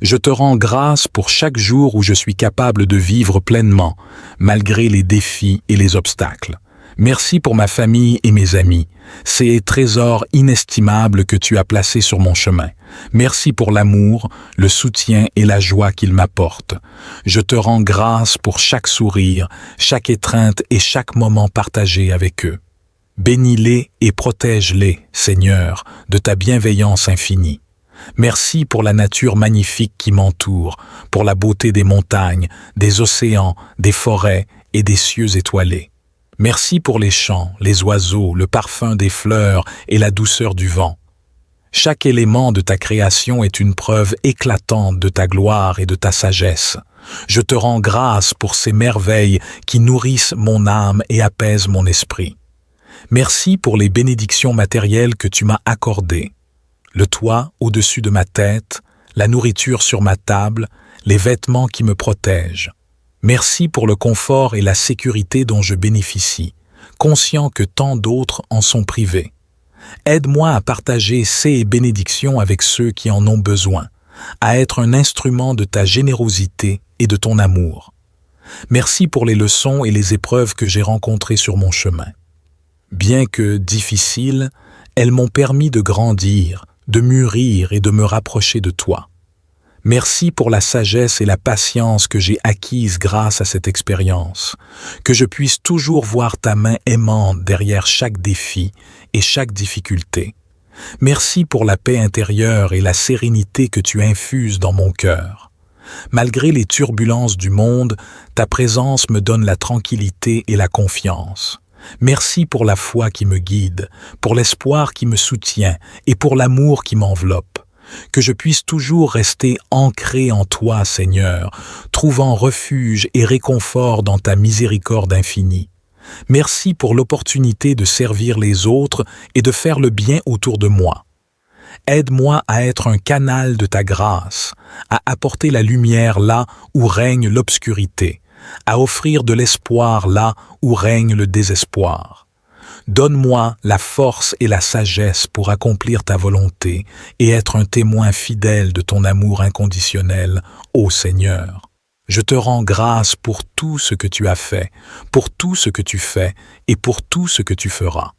Je te rends grâce pour chaque jour où je suis capable de vivre pleinement, malgré les défis et les obstacles. Merci pour ma famille et mes amis, ces trésors inestimables que tu as placés sur mon chemin. Merci pour l'amour, le soutien et la joie qu'ils m'apportent. Je te rends grâce pour chaque sourire, chaque étreinte et chaque moment partagé avec eux. Bénis-les et protège-les, Seigneur, de ta bienveillance infinie. Merci pour la nature magnifique qui m'entoure, pour la beauté des montagnes, des océans, des forêts et des cieux étoilés. Merci pour les champs, les oiseaux, le parfum des fleurs et la douceur du vent. Chaque élément de ta création est une preuve éclatante de ta gloire et de ta sagesse. Je te rends grâce pour ces merveilles qui nourrissent mon âme et apaisent mon esprit. Merci pour les bénédictions matérielles que tu m'as accordées. Le toit au-dessus de ma tête, la nourriture sur ma table, les vêtements qui me protègent. Merci pour le confort et la sécurité dont je bénéficie, conscient que tant d'autres en sont privés. Aide-moi à partager ces bénédictions avec ceux qui en ont besoin, à être un instrument de ta générosité et de ton amour. Merci pour les leçons et les épreuves que j'ai rencontrées sur mon chemin. Bien que difficiles, elles m'ont permis de grandir, de mûrir et de me rapprocher de toi. Merci pour la sagesse et la patience que j'ai acquises grâce à cette expérience, que je puisse toujours voir ta main aimante derrière chaque défi et chaque difficulté. Merci pour la paix intérieure et la sérénité que tu infuses dans mon cœur. Malgré les turbulences du monde, ta présence me donne la tranquillité et la confiance. Merci pour la foi qui me guide, pour l'espoir qui me soutient et pour l'amour qui m'enveloppe. Que je puisse toujours rester ancré en toi, Seigneur, trouvant refuge et réconfort dans ta miséricorde infinie. Merci pour l'opportunité de servir les autres et de faire le bien autour de moi. Aide-moi à être un canal de ta grâce, à apporter la lumière là où règne l'obscurité, à offrir de l'espoir là où règne le désespoir. Donne-moi la force et la sagesse pour accomplir ta volonté et être un témoin fidèle de ton amour inconditionnel, ô Seigneur. Je te rends grâce pour tout ce que tu as fait, pour tout ce que tu fais et pour tout ce que tu feras.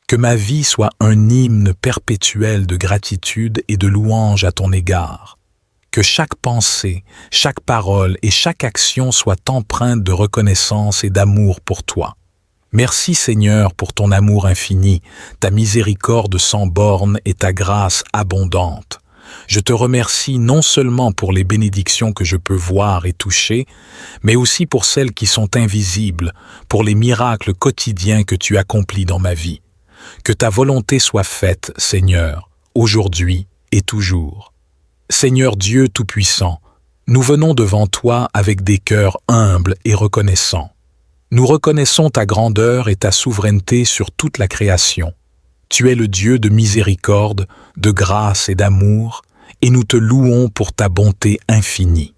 Que ma vie soit un hymne perpétuel de gratitude et de louange à ton égard. que chaque pensée, chaque parole et chaque action soient empreintes de reconnaissance et d'amour pour toi. Merci Seigneur pour ton amour infini, ta miséricorde sans bornes et ta grâce abondante. Je te remercie non seulement pour les bénédictions que je peux voir et toucher, mais aussi pour celles qui sont invisibles, pour les miracles quotidiens que tu accomplis dans ma vie. Que ta volonté soit faite, Seigneur, aujourd'hui et toujours. Seigneur Dieu Tout-Puissant, nous venons devant toi avec des cœurs humbles et reconnaissants. Nous reconnaissons ta grandeur et ta souveraineté sur toute la création. Tu es le Dieu de miséricorde, de grâce et d'amour, et nous te louons pour ta bonté infinie.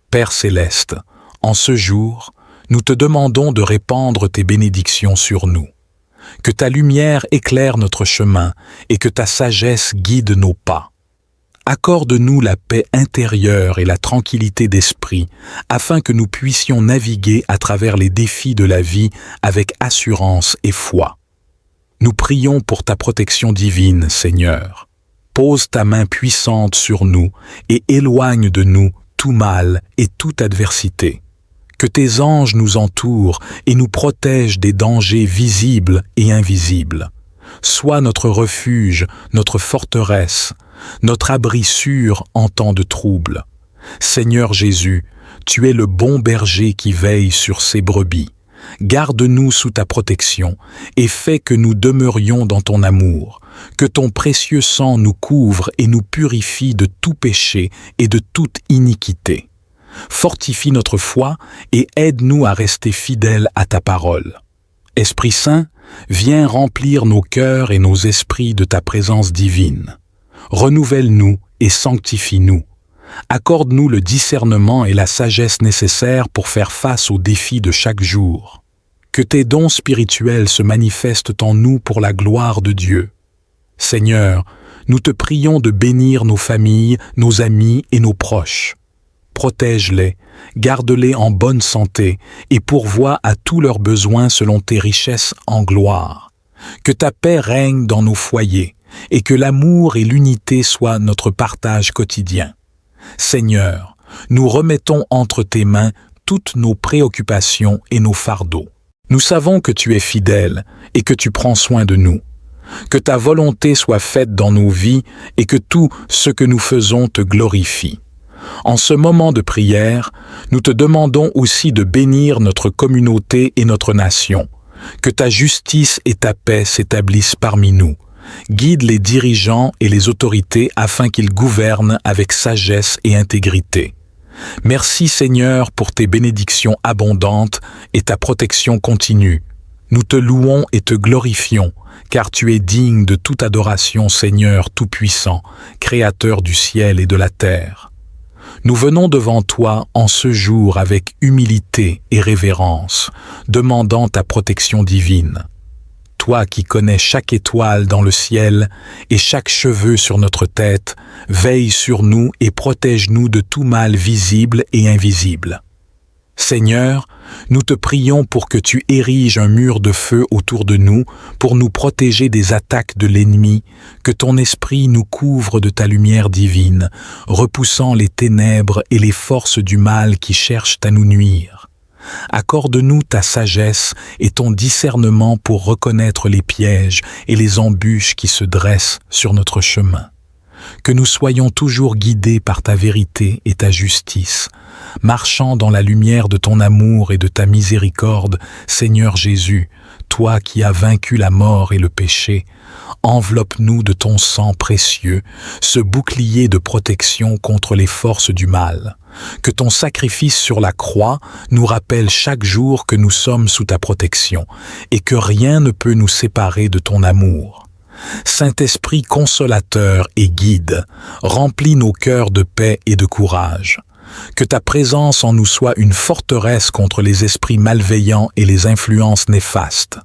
Père céleste, en ce jour, nous te demandons de répandre tes bénédictions sur nous. Que ta lumière éclaire notre chemin et que ta sagesse guide nos pas. Accorde-nous la paix intérieure et la tranquillité d'esprit, afin que nous puissions naviguer à travers les défis de la vie avec assurance et foi. Nous prions pour ta protection divine, Seigneur. Pose ta main puissante sur nous et éloigne de nous tout mal et toute adversité. Que tes anges nous entourent et nous protègent des dangers visibles et invisibles. Sois notre refuge, notre forteresse, notre abri sûr en temps de trouble. Seigneur Jésus, tu es le bon berger qui veille sur ses brebis. Garde-nous sous ta protection et fais que nous demeurions dans ton amour, que ton précieux sang nous couvre et nous purifie de tout péché et de toute iniquité. Fortifie notre foi et aide-nous à rester fidèles à ta parole. Esprit Saint, viens remplir nos cœurs et nos esprits de ta présence divine. Renouvelle-nous et sanctifie-nous. Accorde-nous le discernement et la sagesse nécessaires pour faire face aux défis de chaque jour. Que tes dons spirituels se manifestent en nous pour la gloire de Dieu. Seigneur, nous te prions de bénir nos familles, nos amis et nos proches. Protège-les, garde-les en bonne santé et pourvois à tous leurs besoins selon tes richesses en gloire. Que ta paix règne dans nos foyers et que l'amour et l'unité soient notre partage quotidien. Seigneur, nous remettons entre tes mains toutes nos préoccupations et nos fardeaux. Nous savons que tu es fidèle et que tu prends soin de nous. Que ta volonté soit faite dans nos vies et que tout ce que nous faisons te glorifie. En ce moment de prière, nous te demandons aussi de bénir notre communauté et notre nation. Que ta justice et ta paix s'établissent parmi nous. Guide les dirigeants et les autorités afin qu'ils gouvernent avec sagesse et intégrité. Merci Seigneur pour tes bénédictions abondantes et ta protection continue. Nous te louons et te glorifions, car tu es digne de toute adoration, Seigneur Tout-Puissant, Créateur du ciel et de la terre. Nous venons devant toi en ce jour avec humilité et révérence, demandant ta protection divine. Toi qui connais chaque étoile dans le ciel et chaque cheveu sur notre tête, veille sur nous et protège-nous de tout mal visible et invisible. Seigneur, nous te prions pour que tu ériges un mur de feu autour de nous pour nous protéger des attaques de l'ennemi, que ton esprit nous couvre de ta lumière divine, repoussant les ténèbres et les forces du mal qui cherchent à nous nuire. Accorde-nous ta sagesse et ton discernement pour reconnaître les pièges et les embûches qui se dressent sur notre chemin. Que nous soyons toujours guidés par ta vérité et ta justice, marchant dans la lumière de ton amour et de ta miséricorde, Seigneur Jésus, toi qui as vaincu la mort et le péché, enveloppe-nous de ton sang précieux, ce bouclier de protection contre les forces du mal. Que ton sacrifice sur la croix nous rappelle chaque jour que nous sommes sous ta protection et que rien ne peut nous séparer de ton amour. Saint-Esprit consolateur et guide, remplis nos cœurs de paix et de courage. Que ta présence en nous soit une forteresse contre les esprits malveillants et les influences néfastes.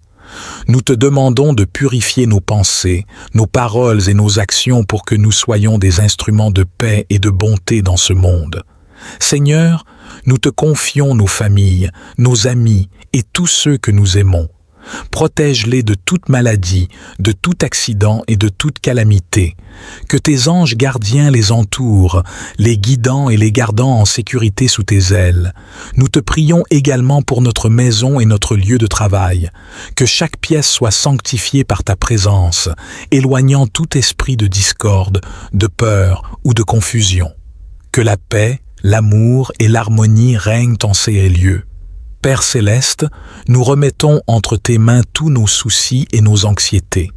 Nous te demandons de purifier nos pensées, nos paroles et nos actions pour que nous soyons des instruments de paix et de bonté dans ce monde. Seigneur, nous te confions nos familles, nos amis et tous ceux que nous aimons. Protège-les de toute maladie, de tout accident et de toute calamité. Que tes anges gardiens les entourent, les guidant et les gardant en sécurité sous tes ailes. Nous te prions également pour notre maison et notre lieu de travail. Que chaque pièce soit sanctifiée par ta présence, éloignant tout esprit de discorde, de peur ou de confusion. Que la paix, l'amour et l'harmonie règnent en ces lieux. Père céleste, nous remettons entre tes mains tous nos soucis et nos anxiétés.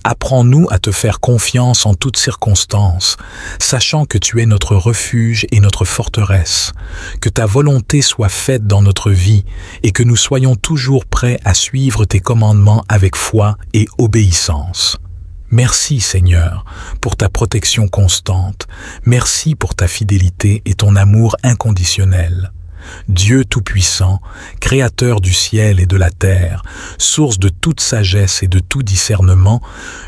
Apprends-nous à te faire confiance en toutes circonstances, sachant que tu es notre refuge et notre forteresse. Que ta volonté soit faite dans notre vie et que nous soyons toujours prêts à suivre tes commandements avec foi et obéissance. Merci Seigneur pour ta protection constante. Merci pour ta fidélité et ton amour inconditionnel. Dieu Tout-Puissant, Créateur du ciel et de la terre, source de toute sagesse et de tout discernement,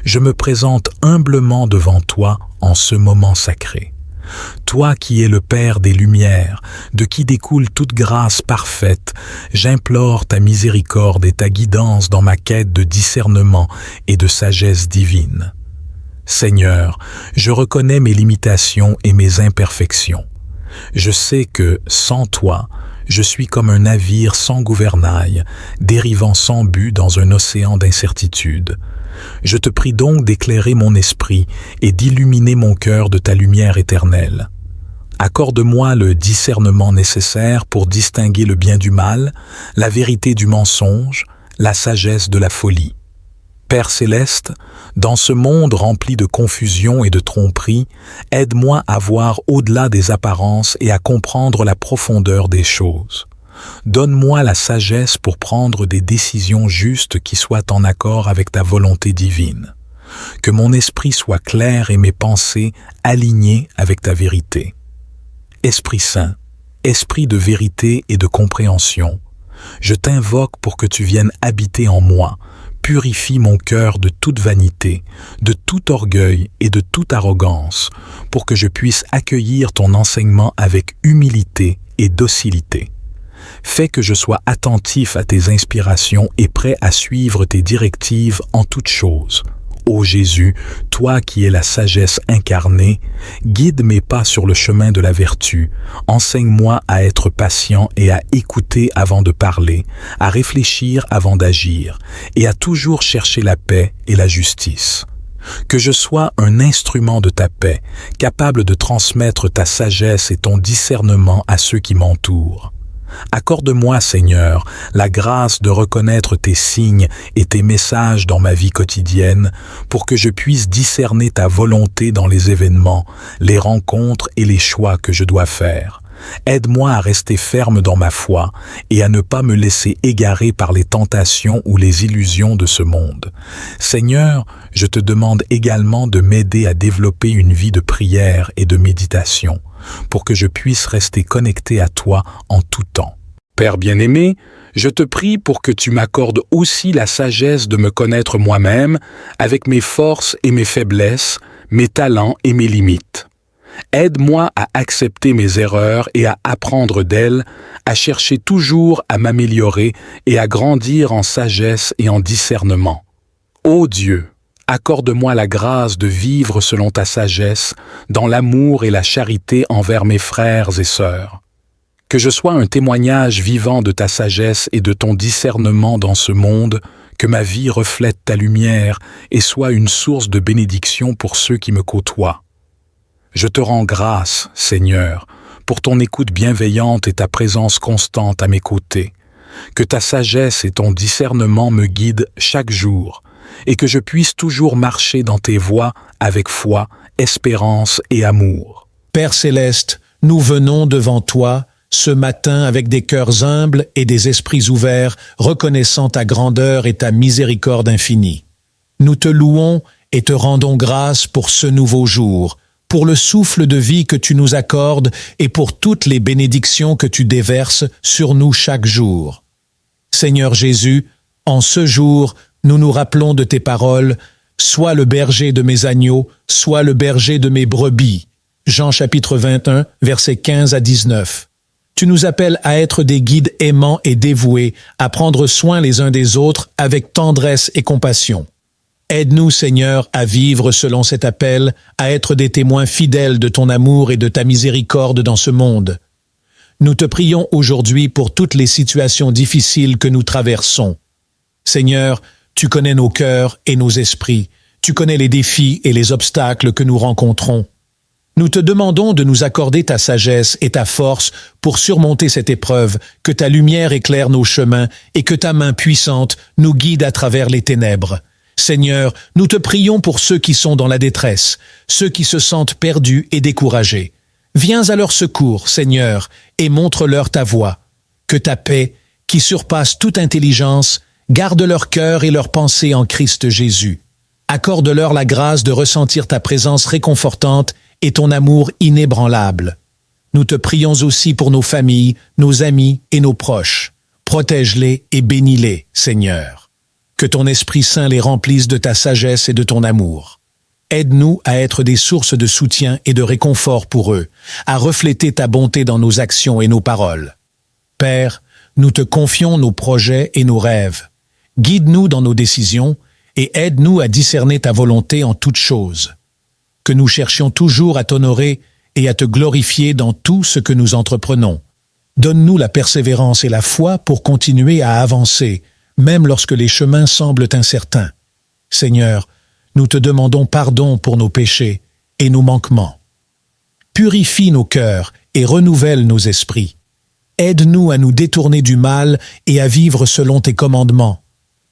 je me présente humblement devant toi en ce moment sacré. Toi qui es le Père des Lumières, de qui découle toute grâce parfaite, j'implore ta miséricorde et ta guidance dans ma quête de discernement et de sagesse divine. Seigneur, je reconnais mes limitations et mes imperfections. Je sais que, sans toi, je suis comme un navire sans gouvernail, dérivant sans but dans un océan d'incertitude. Je te prie donc d'éclairer mon esprit et d'illuminer mon cœur de ta lumière éternelle. Accorde-moi le discernement nécessaire pour distinguer le bien du mal, la vérité du mensonge, la sagesse de la folie. Père céleste, dans ce monde rempli de confusion et de tromperie, aide-moi à voir au-delà des apparences et à comprendre la profondeur des choses. Donne-moi la sagesse pour prendre des décisions justes qui soient en accord avec ta volonté divine. Que mon esprit soit clair et mes pensées alignées avec ta vérité. Esprit Saint, esprit de vérité et de compréhension, je t'invoque pour que tu viennes habiter en moi. Purifie mon cœur de toute vanité, de tout orgueil et de toute arrogance, pour que je puisse accueillir ton enseignement avec humilité et docilité. Fais que je sois attentif à tes inspirations et prêt à suivre tes directives en toutes choses. Ô Jésus, toi qui es la sagesse incarnée, guide mes pas sur le chemin de la vertu, enseigne-moi à être patient et à écouter avant de parler, à réfléchir avant d'agir, et à toujours chercher la paix et la justice. Que je sois un instrument de ta paix, capable de transmettre ta sagesse et ton discernement à ceux qui m'entourent. Accorde-moi, Seigneur, la grâce de reconnaître tes signes et tes messages dans ma vie quotidienne pour que je puisse discerner ta volonté dans les événements, les rencontres et les choix que je dois faire. Aide-moi à rester ferme dans ma foi et à ne pas me laisser égarer par les tentations ou les illusions de ce monde. Seigneur, je te demande également de m'aider à développer une vie de prière et de méditation, pour que je puisse rester connecté à toi en tout temps. Père bien-aimé, je te prie pour que tu m'accordes aussi la sagesse de me connaître moi-même, avec mes forces et mes faiblesses, mes talents et mes limites. Aide-moi à accepter mes erreurs et à apprendre d'elles, à chercher toujours à m'améliorer et à grandir en sagesse et en discernement. Ô Dieu, accorde-moi la grâce de vivre selon ta sagesse, dans l'amour et la charité envers mes frères et sœurs. Que je sois un témoignage vivant de ta sagesse et de ton discernement dans ce monde, que ma vie reflète ta lumière et soit une source de bénédiction pour ceux qui me côtoient. Je te rends grâce, Seigneur, pour ton écoute bienveillante et ta présence constante à mes côtés. Que ta sagesse et ton discernement me guident chaque jour, et que je puisse toujours marcher dans tes voies avec foi, espérance et amour. Père céleste, nous venons devant toi ce matin avec des cœurs humbles et des esprits ouverts, reconnaissant ta grandeur et ta miséricorde infinie. Nous te louons et te rendons grâce pour ce nouveau jour, pour le souffle de vie que tu nous accordes et pour toutes les bénédictions que tu déverses sur nous chaque jour. Seigneur Jésus, en ce jour, nous nous rappelons de tes paroles, « Sois le berger de mes agneaux, sois le berger de mes brebis » Jean chapitre 21, versets 15 à 19. Tu nous appelles à être des guides aimants et dévoués, à prendre soin les uns des autres avec tendresse et compassion. Aide-nous, Seigneur, à vivre selon cet appel, à être des témoins fidèles de ton amour et de ta miséricorde dans ce monde. Nous te prions aujourd'hui pour toutes les situations difficiles que nous traversons. Seigneur, tu connais nos cœurs et nos esprits. Tu connais les défis et les obstacles que nous rencontrons. Nous te demandons de nous accorder ta sagesse et ta force pour surmonter cette épreuve, que ta lumière éclaire nos chemins et que ta main puissante nous guide à travers les ténèbres. Seigneur, nous te prions pour ceux qui sont dans la détresse, ceux qui se sentent perdus et découragés. Viens à leur secours, Seigneur, et montre-leur ta voie. Que ta paix, qui surpasse toute intelligence, garde leur cœur et leurs pensées en Christ Jésus. Accorde-leur la grâce de ressentir ta présence réconfortante et ton amour inébranlable. Nous te prions aussi pour nos familles, nos amis et nos proches. Protège-les et bénis-les, Seigneur. Que ton Esprit Saint les remplisse de ta sagesse et de ton amour. Aide-nous à être des sources de soutien et de réconfort pour eux, à refléter ta bonté dans nos actions et nos paroles. Père, nous te confions nos projets et nos rêves. Guide-nous dans nos décisions et aide-nous à discerner ta volonté en toutes choses. Que nous cherchions toujours à t'honorer et à te glorifier dans tout ce que nous entreprenons. Donne-nous la persévérance et la foi pour continuer à avancer, même lorsque les chemins semblent incertains. Seigneur, nous te demandons pardon pour nos péchés et nos manquements. Purifie nos cœurs et renouvelle nos esprits. Aide-nous à nous détourner du mal et à vivre selon tes commandements.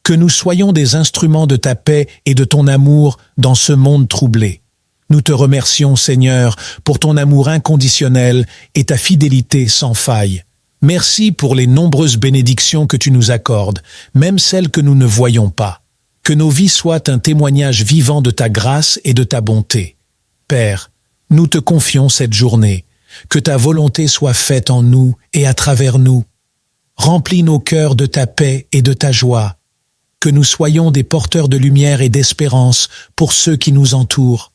Que nous soyons des instruments de ta paix et de ton amour dans ce monde troublé. Nous te remercions, Seigneur, pour ton amour inconditionnel et ta fidélité sans faille. Merci pour les nombreuses bénédictions que tu nous accordes, même celles que nous ne voyons pas. Que nos vies soient un témoignage vivant de ta grâce et de ta bonté. Père, nous te confions cette journée. Que ta volonté soit faite en nous et à travers nous. Remplis nos cœurs de ta paix et de ta joie. Que nous soyons des porteurs de lumière et d'espérance pour ceux qui nous entourent.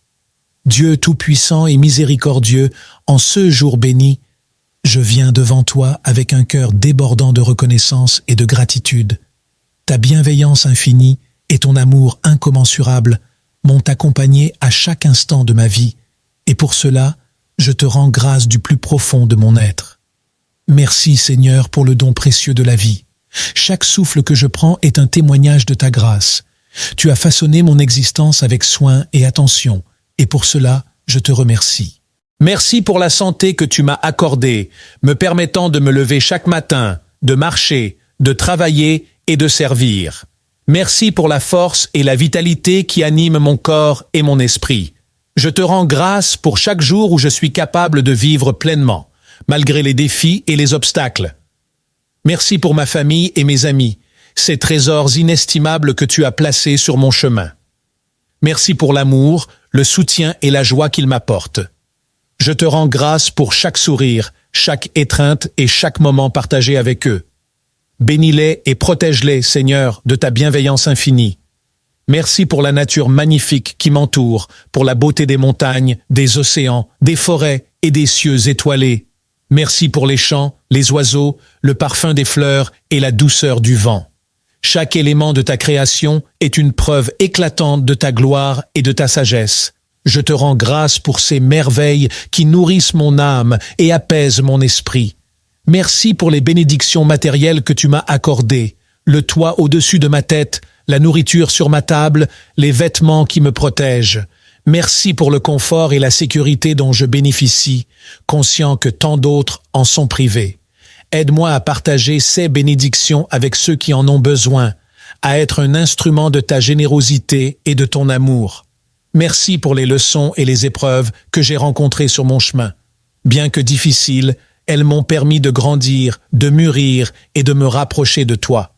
Dieu tout-puissant et miséricordieux, en ce jour béni, je viens devant toi avec un cœur débordant de reconnaissance et de gratitude. Ta bienveillance infinie et ton amour incommensurable m'ont accompagné à chaque instant de ma vie, et pour cela, je te rends grâce du plus profond de mon être. Merci Seigneur pour le don précieux de la vie. Chaque souffle que je prends est un témoignage de ta grâce. Tu as façonné mon existence avec soin et attention, et pour cela, je te remercie. Merci pour la santé que tu m'as accordée, me permettant de me lever chaque matin, de marcher, de travailler et de servir. Merci pour la force et la vitalité qui animent mon corps et mon esprit. Je te rends grâce pour chaque jour où je suis capable de vivre pleinement, malgré les défis et les obstacles. Merci pour ma famille et mes amis, ces trésors inestimables que tu as placés sur mon chemin. Merci pour l'amour, le soutien et la joie qu'ils m'apportent. Je te rends grâce pour chaque sourire, chaque étreinte et chaque moment partagé avec eux. Bénis-les et protège-les, Seigneur, de ta bienveillance infinie. Merci pour la nature magnifique qui m'entoure, pour la beauté des montagnes, des océans, des forêts et des cieux étoilés. Merci pour les champs, les oiseaux, le parfum des fleurs et la douceur du vent. Chaque élément de ta création est une preuve éclatante de ta gloire et de ta sagesse. Je te rends grâce pour ces merveilles qui nourrissent mon âme et apaisent mon esprit. Merci pour les bénédictions matérielles que tu m'as accordées, le toit au-dessus de ma tête, la nourriture sur ma table, les vêtements qui me protègent. Merci pour le confort et la sécurité dont je bénéficie, conscient que tant d'autres en sont privés. Aide-moi à partager ces bénédictions avec ceux qui en ont besoin, à être un instrument de ta générosité et de ton amour. Merci pour les leçons et les épreuves que j'ai rencontrées sur mon chemin. Bien que difficiles, elles m'ont permis de grandir, de mûrir et de me rapprocher de toi.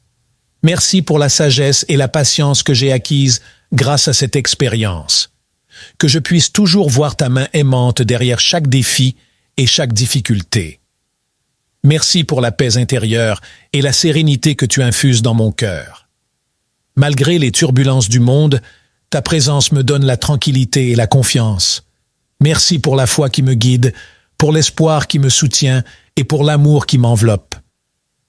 Merci pour la sagesse et la patience que j'ai acquises grâce à cette expérience. Que je puisse toujours voir ta main aimante derrière chaque défi et chaque difficulté. Merci pour la paix intérieure et la sérénité que tu infuses dans mon cœur. Malgré les turbulences du monde, ta présence me donne la tranquillité et la confiance. Merci pour la foi qui me guide, pour l'espoir qui me soutient et pour l'amour qui m'enveloppe.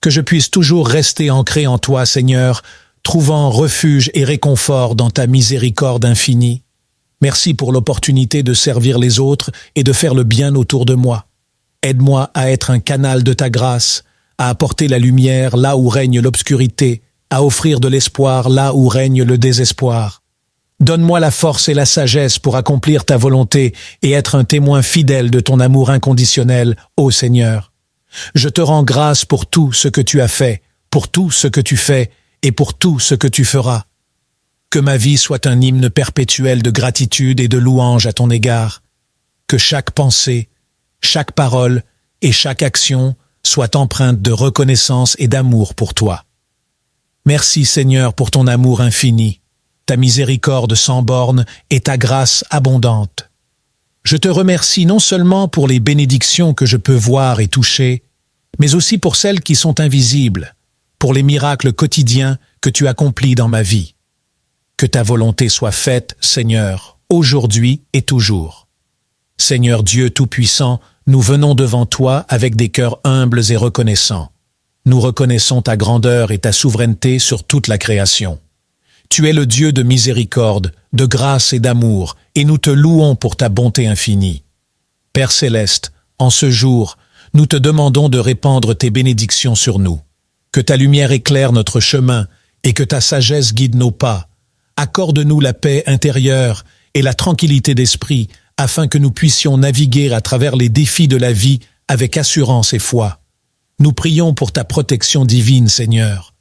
Que je puisse toujours rester ancré en toi, Seigneur, trouvant refuge et réconfort dans ta miséricorde infinie. Merci pour l'opportunité de servir les autres et de faire le bien autour de moi. Aide-moi à être un canal de ta grâce, à apporter la lumière là où règne l'obscurité, à offrir de l'espoir là où règne le désespoir. Donne-moi la force et la sagesse pour accomplir ta volonté et être un témoin fidèle de ton amour inconditionnel, ô Seigneur. Je te rends grâce pour tout ce que tu as fait, pour tout ce que tu fais et pour tout ce que tu feras. Que ma vie soit un hymne perpétuel de gratitude et de louange à ton égard. Que chaque pensée, chaque parole et chaque action soient empreintes de reconnaissance et d'amour pour toi. Merci Seigneur pour ton amour infini, ta miséricorde sans bornes et ta grâce abondante. Je te remercie non seulement pour les bénédictions que je peux voir et toucher, mais aussi pour celles qui sont invisibles, pour les miracles quotidiens que tu accomplis dans ma vie. Que ta volonté soit faite, Seigneur, aujourd'hui et toujours. Seigneur Dieu Tout-Puissant, nous venons devant toi avec des cœurs humbles et reconnaissants. Nous reconnaissons ta grandeur et ta souveraineté sur toute la création. Tu es le Dieu de miséricorde, de grâce et d'amour, et nous te louons pour ta bonté infinie. Père céleste, en ce jour, nous te demandons de répandre tes bénédictions sur nous. Que ta lumière éclaire notre chemin et que ta sagesse guide nos pas. Accorde-nous la paix intérieure et la tranquillité d'esprit afin que nous puissions naviguer à travers les défis de la vie avec assurance et foi. Nous prions pour ta protection divine, Seigneur.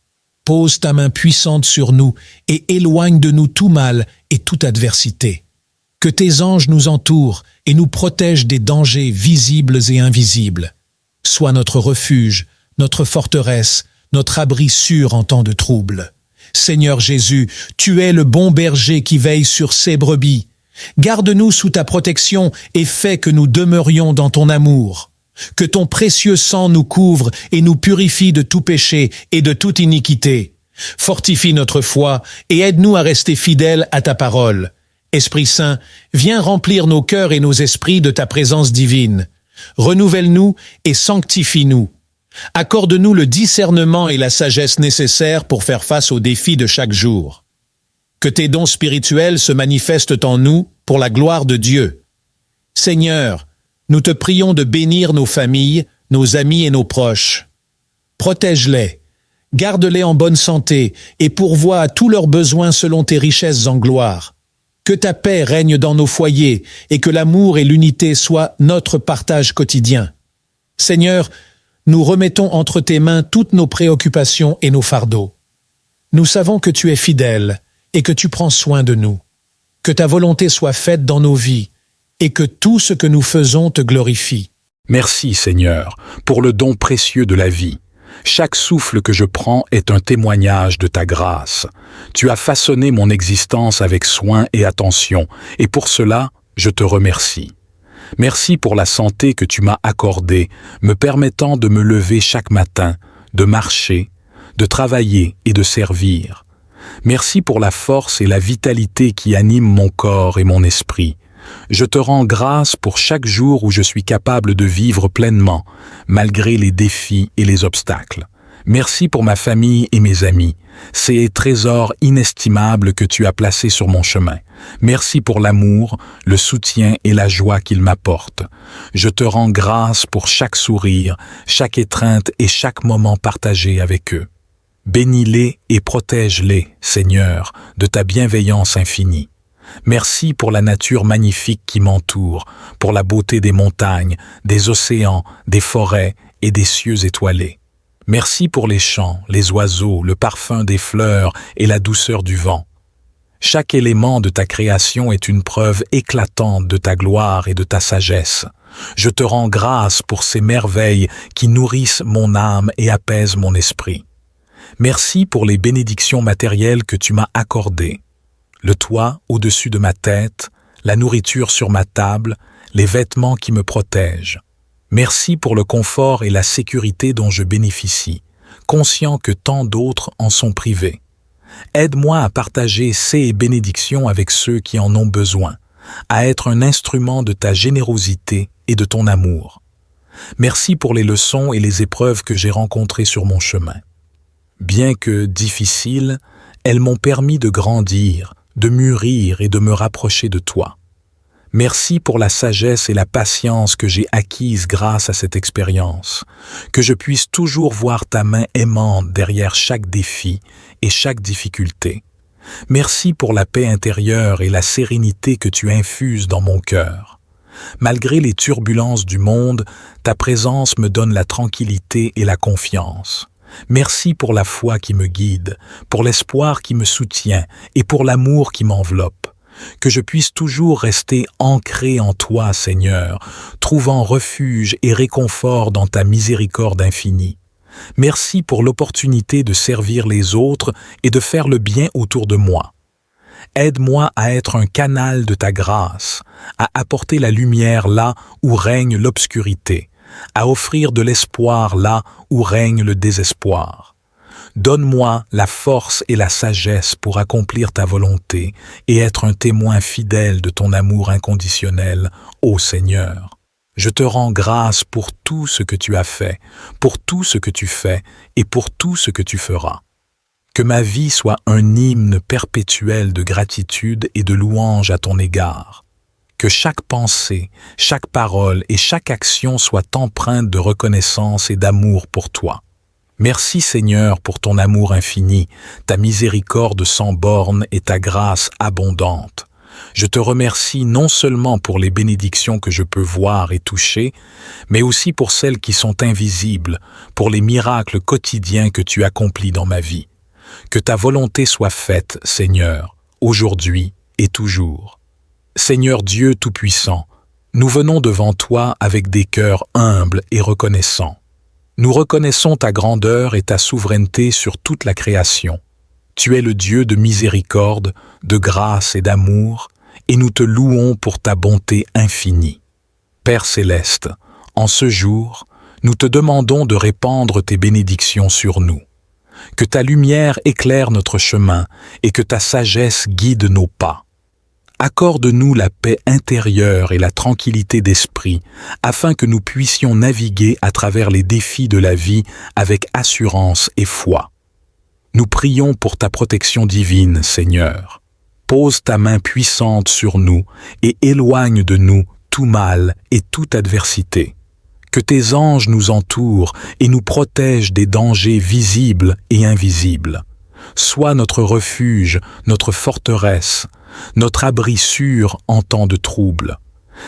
Pose ta main puissante sur nous et éloigne de nous tout mal et toute adversité. Que tes anges nous entourent et nous protègent des dangers visibles et invisibles. Sois notre refuge, notre forteresse, notre abri sûr en temps de trouble. Seigneur Jésus, tu es le bon berger qui veille sur ses brebis. Garde-nous sous ta protection et fais que nous demeurions dans ton amour. Que ton précieux sang nous couvre et nous purifie de tout péché et de toute iniquité. Fortifie notre foi et aide-nous à rester fidèles à ta parole. Esprit Saint, viens remplir nos cœurs et nos esprits de ta présence divine. Renouvelle-nous et sanctifie-nous. Accorde-nous le discernement et la sagesse nécessaires pour faire face aux défis de chaque jour. Que tes dons spirituels se manifestent en nous pour la gloire de Dieu. Seigneur, nous te prions de bénir nos familles, nos amis et nos proches. Protège-les, garde-les en bonne santé et pourvois à tous leurs besoins selon tes richesses en gloire. Que ta paix règne dans nos foyers et que l'amour et l'unité soient notre partage quotidien. Seigneur, nous remettons entre tes mains toutes nos préoccupations et nos fardeaux. Nous savons que tu es fidèle et que tu prends soin de nous. Que ta volonté soit faite dans nos vies et que tout ce que nous faisons te glorifie. Merci Seigneur pour le don précieux de la vie. Chaque souffle que je prends est un témoignage de ta grâce. Tu as façonné mon existence avec soin et attention, et pour cela, je te remercie. Merci pour la santé que tu m'as accordée, me permettant de me lever chaque matin, de marcher, de travailler et de servir. Merci pour la force et la vitalité qui animent mon corps et mon esprit. Je te rends grâce pour chaque jour où je suis capable de vivre pleinement, malgré les défis et les obstacles. Merci pour ma famille et mes amis, ces trésors inestimables que tu as placés sur mon chemin. Merci pour l'amour, le soutien et la joie qu'ils m'apportent. Je te rends grâce pour chaque sourire, chaque étreinte et chaque moment partagé avec eux. Bénis-les et protège-les, Seigneur, de ta bienveillance infinie. Merci pour la nature magnifique qui m'entoure, pour la beauté des montagnes, des océans, des forêts et des cieux étoilés. Merci pour les champs, les oiseaux, le parfum des fleurs et la douceur du vent. Chaque élément de ta création est une preuve éclatante de ta gloire et de ta sagesse. Je te rends grâce pour ces merveilles qui nourrissent mon âme et apaisent mon esprit. Merci pour les bénédictions matérielles que tu m'as accordées. Le toit au-dessus de ma tête, la nourriture sur ma table, les vêtements qui me protègent. Merci pour le confort et la sécurité dont je bénéficie, conscient que tant d'autres en sont privés. Aide-moi à partager ces bénédictions avec ceux qui en ont besoin, à être un instrument de ta générosité et de ton amour. Merci pour les leçons et les épreuves que j'ai rencontrées sur mon chemin. Bien que difficiles, elles m'ont permis de grandir, de mûrir et de me rapprocher de toi. Merci pour la sagesse et la patience que j'ai acquises grâce à cette expérience, que je puisse toujours voir ta main aimante derrière chaque défi et chaque difficulté. Merci pour la paix intérieure et la sérénité que tu infuses dans mon cœur. Malgré les turbulences du monde, ta présence me donne la tranquillité et la confiance. Merci pour la foi qui me guide, pour l'espoir qui me soutient et pour l'amour qui m'enveloppe. Que je puisse toujours rester ancré en toi, Seigneur, trouvant refuge et réconfort dans ta miséricorde infinie. Merci pour l'opportunité de servir les autres et de faire le bien autour de moi. Aide-moi à être un canal de ta grâce, à apporter la lumière là où règne l'obscurité, à offrir de l'espoir là où règne le désespoir. Donne-moi la force et la sagesse pour accomplir ta volonté et être un témoin fidèle de ton amour inconditionnel, ô Seigneur. Je te rends grâce pour tout ce que tu as fait, pour tout ce que tu fais et pour tout ce que tu feras. Que ma vie soit un hymne perpétuel de gratitude et de louange à ton égard. Que chaque pensée, chaque parole et chaque action soient empreintes de reconnaissance et d'amour pour toi. Merci Seigneur pour ton amour infini, ta miséricorde sans bornes et ta grâce abondante. Je te remercie non seulement pour les bénédictions que je peux voir et toucher, mais aussi pour celles qui sont invisibles, pour les miracles quotidiens que tu accomplis dans ma vie. Que ta volonté soit faite, Seigneur, aujourd'hui et toujours. Seigneur Dieu Tout-Puissant, nous venons devant toi avec des cœurs humbles et reconnaissants. Nous reconnaissons ta grandeur et ta souveraineté sur toute la création. Tu es le Dieu de miséricorde, de grâce et d'amour, et nous te louons pour ta bonté infinie. Père céleste, en ce jour, nous te demandons de répandre tes bénédictions sur nous. Que ta lumière éclaire notre chemin et que ta sagesse guide nos pas. Accorde-nous la paix intérieure et la tranquillité d'esprit, afin que nous puissions naviguer à travers les défis de la vie avec assurance et foi. Nous prions pour ta protection divine, Seigneur. Pose ta main puissante sur nous et éloigne de nous tout mal et toute adversité. Que tes anges nous entourent et nous protègent des dangers visibles et invisibles. Sois notre refuge, notre forteresse, notre abri sûr en temps de trouble.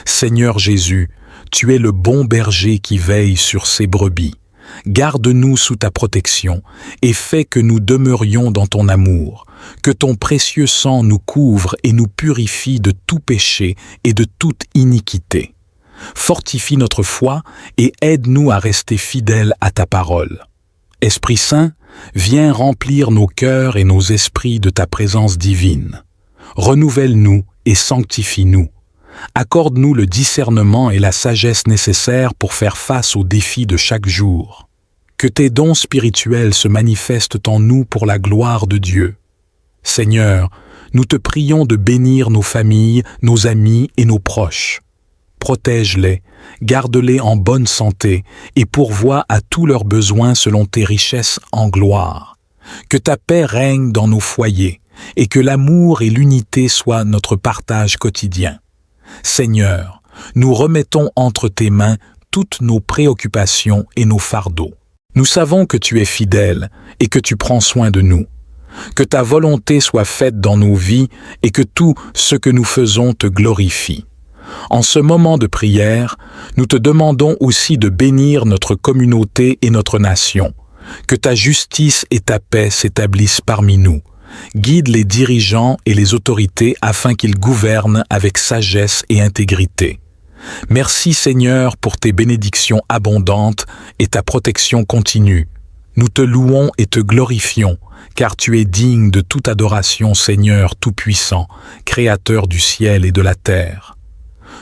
Seigneur Jésus, tu es le bon berger qui veille sur ses brebis. Garde-nous sous ta protection et fais que nous demeurions dans ton amour, que ton précieux sang nous couvre et nous purifie de tout péché et de toute iniquité. Fortifie notre foi et aide-nous à rester fidèles à ta parole. Esprit Saint, viens remplir nos cœurs et nos esprits de ta présence divine. Renouvelle-nous et sanctifie-nous. Accorde-nous le discernement et la sagesse nécessaires pour faire face aux défis de chaque jour. Que tes dons spirituels se manifestent en nous pour la gloire de Dieu. Seigneur, nous te prions de bénir nos familles, nos amis et nos proches. Protège-les, garde-les en bonne santé et pourvois à tous leurs besoins selon tes richesses en gloire. Que ta paix règne dans nos foyers et que l'amour et l'unité soient notre partage quotidien. Seigneur, nous remettons entre tes mains toutes nos préoccupations et nos fardeaux. Nous savons que tu es fidèle et que tu prends soin de nous. Que ta volonté soit faite dans nos vies et que tout ce que nous faisons te glorifie. En ce moment de prière, nous te demandons aussi de bénir notre communauté et notre nation. Que ta justice et ta paix s'établissent parmi nous. Guide les dirigeants et les autorités afin qu'ils gouvernent avec sagesse et intégrité. Merci Seigneur pour tes bénédictions abondantes et ta protection continue. Nous te louons et te glorifions, car tu es digne de toute adoration, Seigneur Tout-Puissant, Créateur du ciel et de la terre.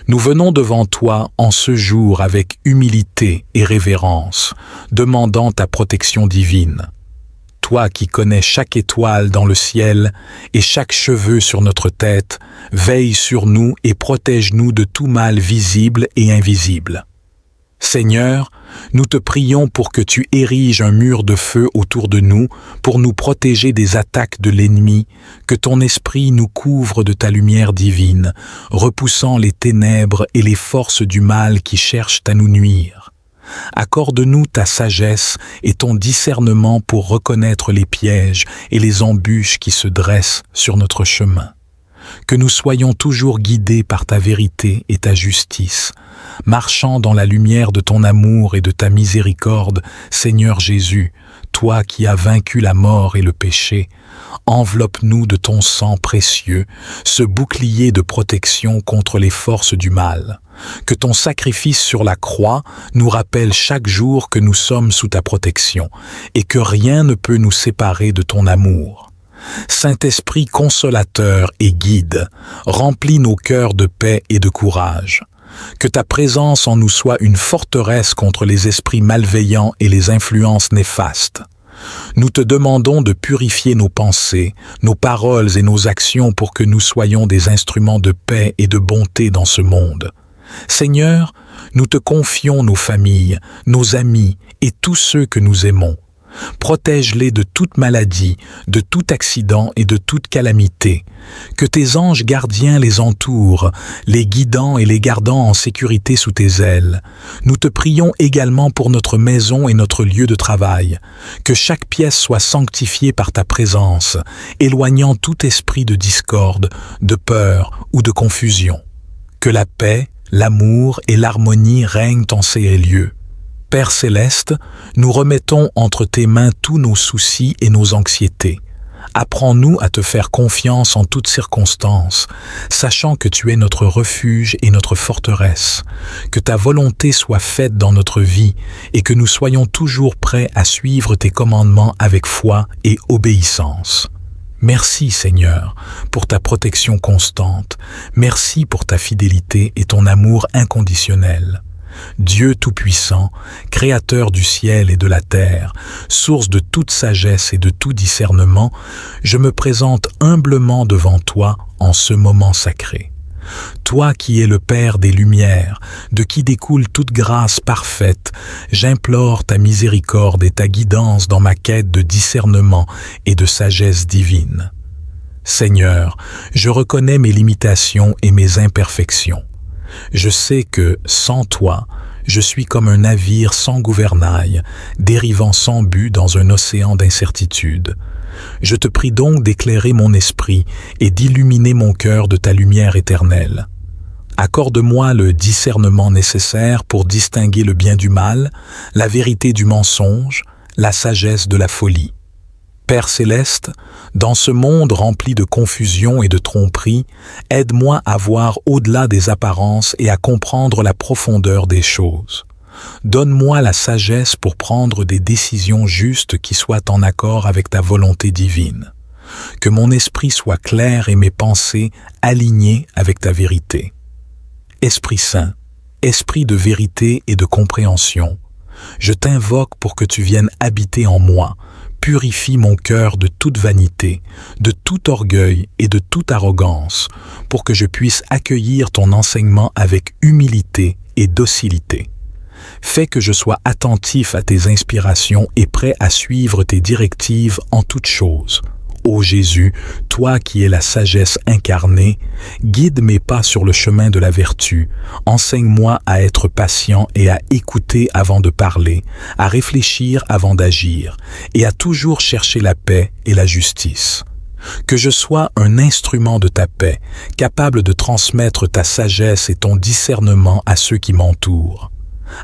Nous venons devant toi en ce jour avec humilité et révérence, demandant ta protection divine. Toi qui connais chaque étoile dans le ciel et chaque cheveu sur notre tête, veille sur nous et protège-nous de tout mal visible et invisible. Seigneur, nous te prions pour que tu ériges un mur de feu autour de nous pour nous protéger des attaques de l'ennemi, que ton esprit nous couvre de ta lumière divine, repoussant les ténèbres et les forces du mal qui cherchent à nous nuire. Accorde-nous ta sagesse et ton discernement pour reconnaître les pièges et les embûches qui se dressent sur notre chemin. Que nous soyons toujours guidés par ta vérité et ta justice, marchant dans la lumière de ton amour et de ta miséricorde, Seigneur Jésus, toi qui as vaincu la mort et le péché. Enveloppe-nous de ton sang précieux, ce bouclier de protection contre les forces du mal. Que ton sacrifice sur la croix nous rappelle chaque jour que nous sommes sous ta protection et que rien ne peut nous séparer de ton amour. Saint-Esprit consolateur et guide, remplis nos cœurs de paix et de courage. Que ta présence en nous soit une forteresse contre les esprits malveillants et les influences néfastes. Nous te demandons de purifier nos pensées, nos paroles et nos actions pour que nous soyons des instruments de paix et de bonté dans ce monde. Seigneur, nous te confions nos familles, nos amis et tous ceux que nous aimons. Protège-les de toute maladie, de tout accident et de toute calamité. Que tes anges gardiens les entourent, les guidant et les gardant en sécurité sous tes ailes. Nous te prions également pour notre maison et notre lieu de travail. Que chaque pièce soit sanctifiée par ta présence, éloignant tout esprit de discorde, de peur ou de confusion. Que la paix, l'amour et l'harmonie règnent en ces lieux. Père céleste, nous remettons entre tes mains tous nos soucis et nos anxiétés. Apprends-nous à te faire confiance en toutes circonstances, sachant que tu es notre refuge et notre forteresse. Que ta volonté soit faite dans notre vie et que nous soyons toujours prêts à suivre tes commandements avec foi et obéissance. Merci Seigneur pour ta protection constante. Merci pour ta fidélité et ton amour inconditionnel. Dieu Tout-Puissant, Créateur du ciel et de la terre, source de toute sagesse et de tout discernement, je me présente humblement devant toi en ce moment sacré. Toi qui es le Père des Lumières, de qui découle toute grâce parfaite, j'implore ta miséricorde et ta guidance dans ma quête de discernement et de sagesse divine. Seigneur, je reconnais mes limitations et mes imperfections. Je sais que, sans toi, je suis comme un navire sans gouvernail, dérivant sans but dans un océan d'incertitude. Je te prie donc d'éclairer mon esprit et d'illuminer mon cœur de ta lumière éternelle. Accorde-moi le discernement nécessaire pour distinguer le bien du mal, la vérité du mensonge, la sagesse de la folie. Père céleste, dans ce monde rempli de confusion et de tromperie, aide-moi à voir au-delà des apparences et à comprendre la profondeur des choses. Donne-moi la sagesse pour prendre des décisions justes qui soient en accord avec ta volonté divine. Que mon esprit soit clair et mes pensées alignées avec ta vérité. Esprit Saint, esprit de vérité et de compréhension, je t'invoque pour que tu viennes habiter en moi. Purifie mon cœur de toute vanité, de tout orgueil et de toute arrogance, pour que je puisse accueillir ton enseignement avec humilité et docilité. Fais que je sois attentif à tes inspirations et prêt à suivre tes directives en toutes choses. Ô Jésus, toi qui es la sagesse incarnée, guide mes pas sur le chemin de la vertu. Enseigne-moi à être patient et à écouter avant de parler, à réfléchir avant d'agir, et à toujours chercher la paix et la justice. Que je sois un instrument de ta paix, capable de transmettre ta sagesse et ton discernement à ceux qui m'entourent.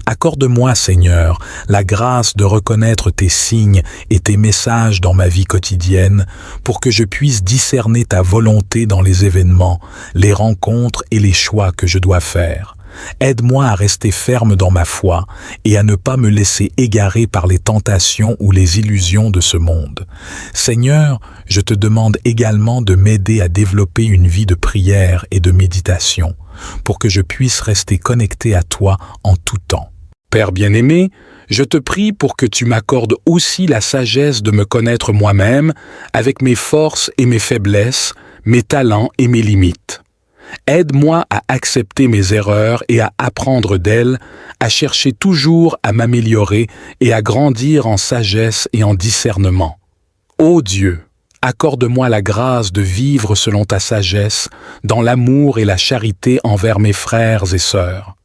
Accorde-moi, Seigneur, la grâce de reconnaître tes signes et tes messages dans ma vie quotidienne pour que je puisse discerner ta volonté dans les événements, les rencontres et les choix que je dois faire. Aide-moi à rester ferme dans ma foi et à ne pas me laisser égarer par les tentations ou les illusions de ce monde. Seigneur, je te demande également de m'aider à développer une vie de prière et de méditation, pour que je puisse rester connecté à toi en tout temps. Père bien-aimé, je te prie pour que tu m'accordes aussi la sagesse de me connaître moi-même, avec mes forces et mes faiblesses, mes talents et mes limites. Aide-moi à accepter mes erreurs et à apprendre d'elles, à chercher toujours à m'améliorer et à grandir en sagesse et en discernement. Ô Dieu, accorde-moi la grâce de vivre selon ta sagesse, dans l'amour et la charité envers mes frères et sœurs.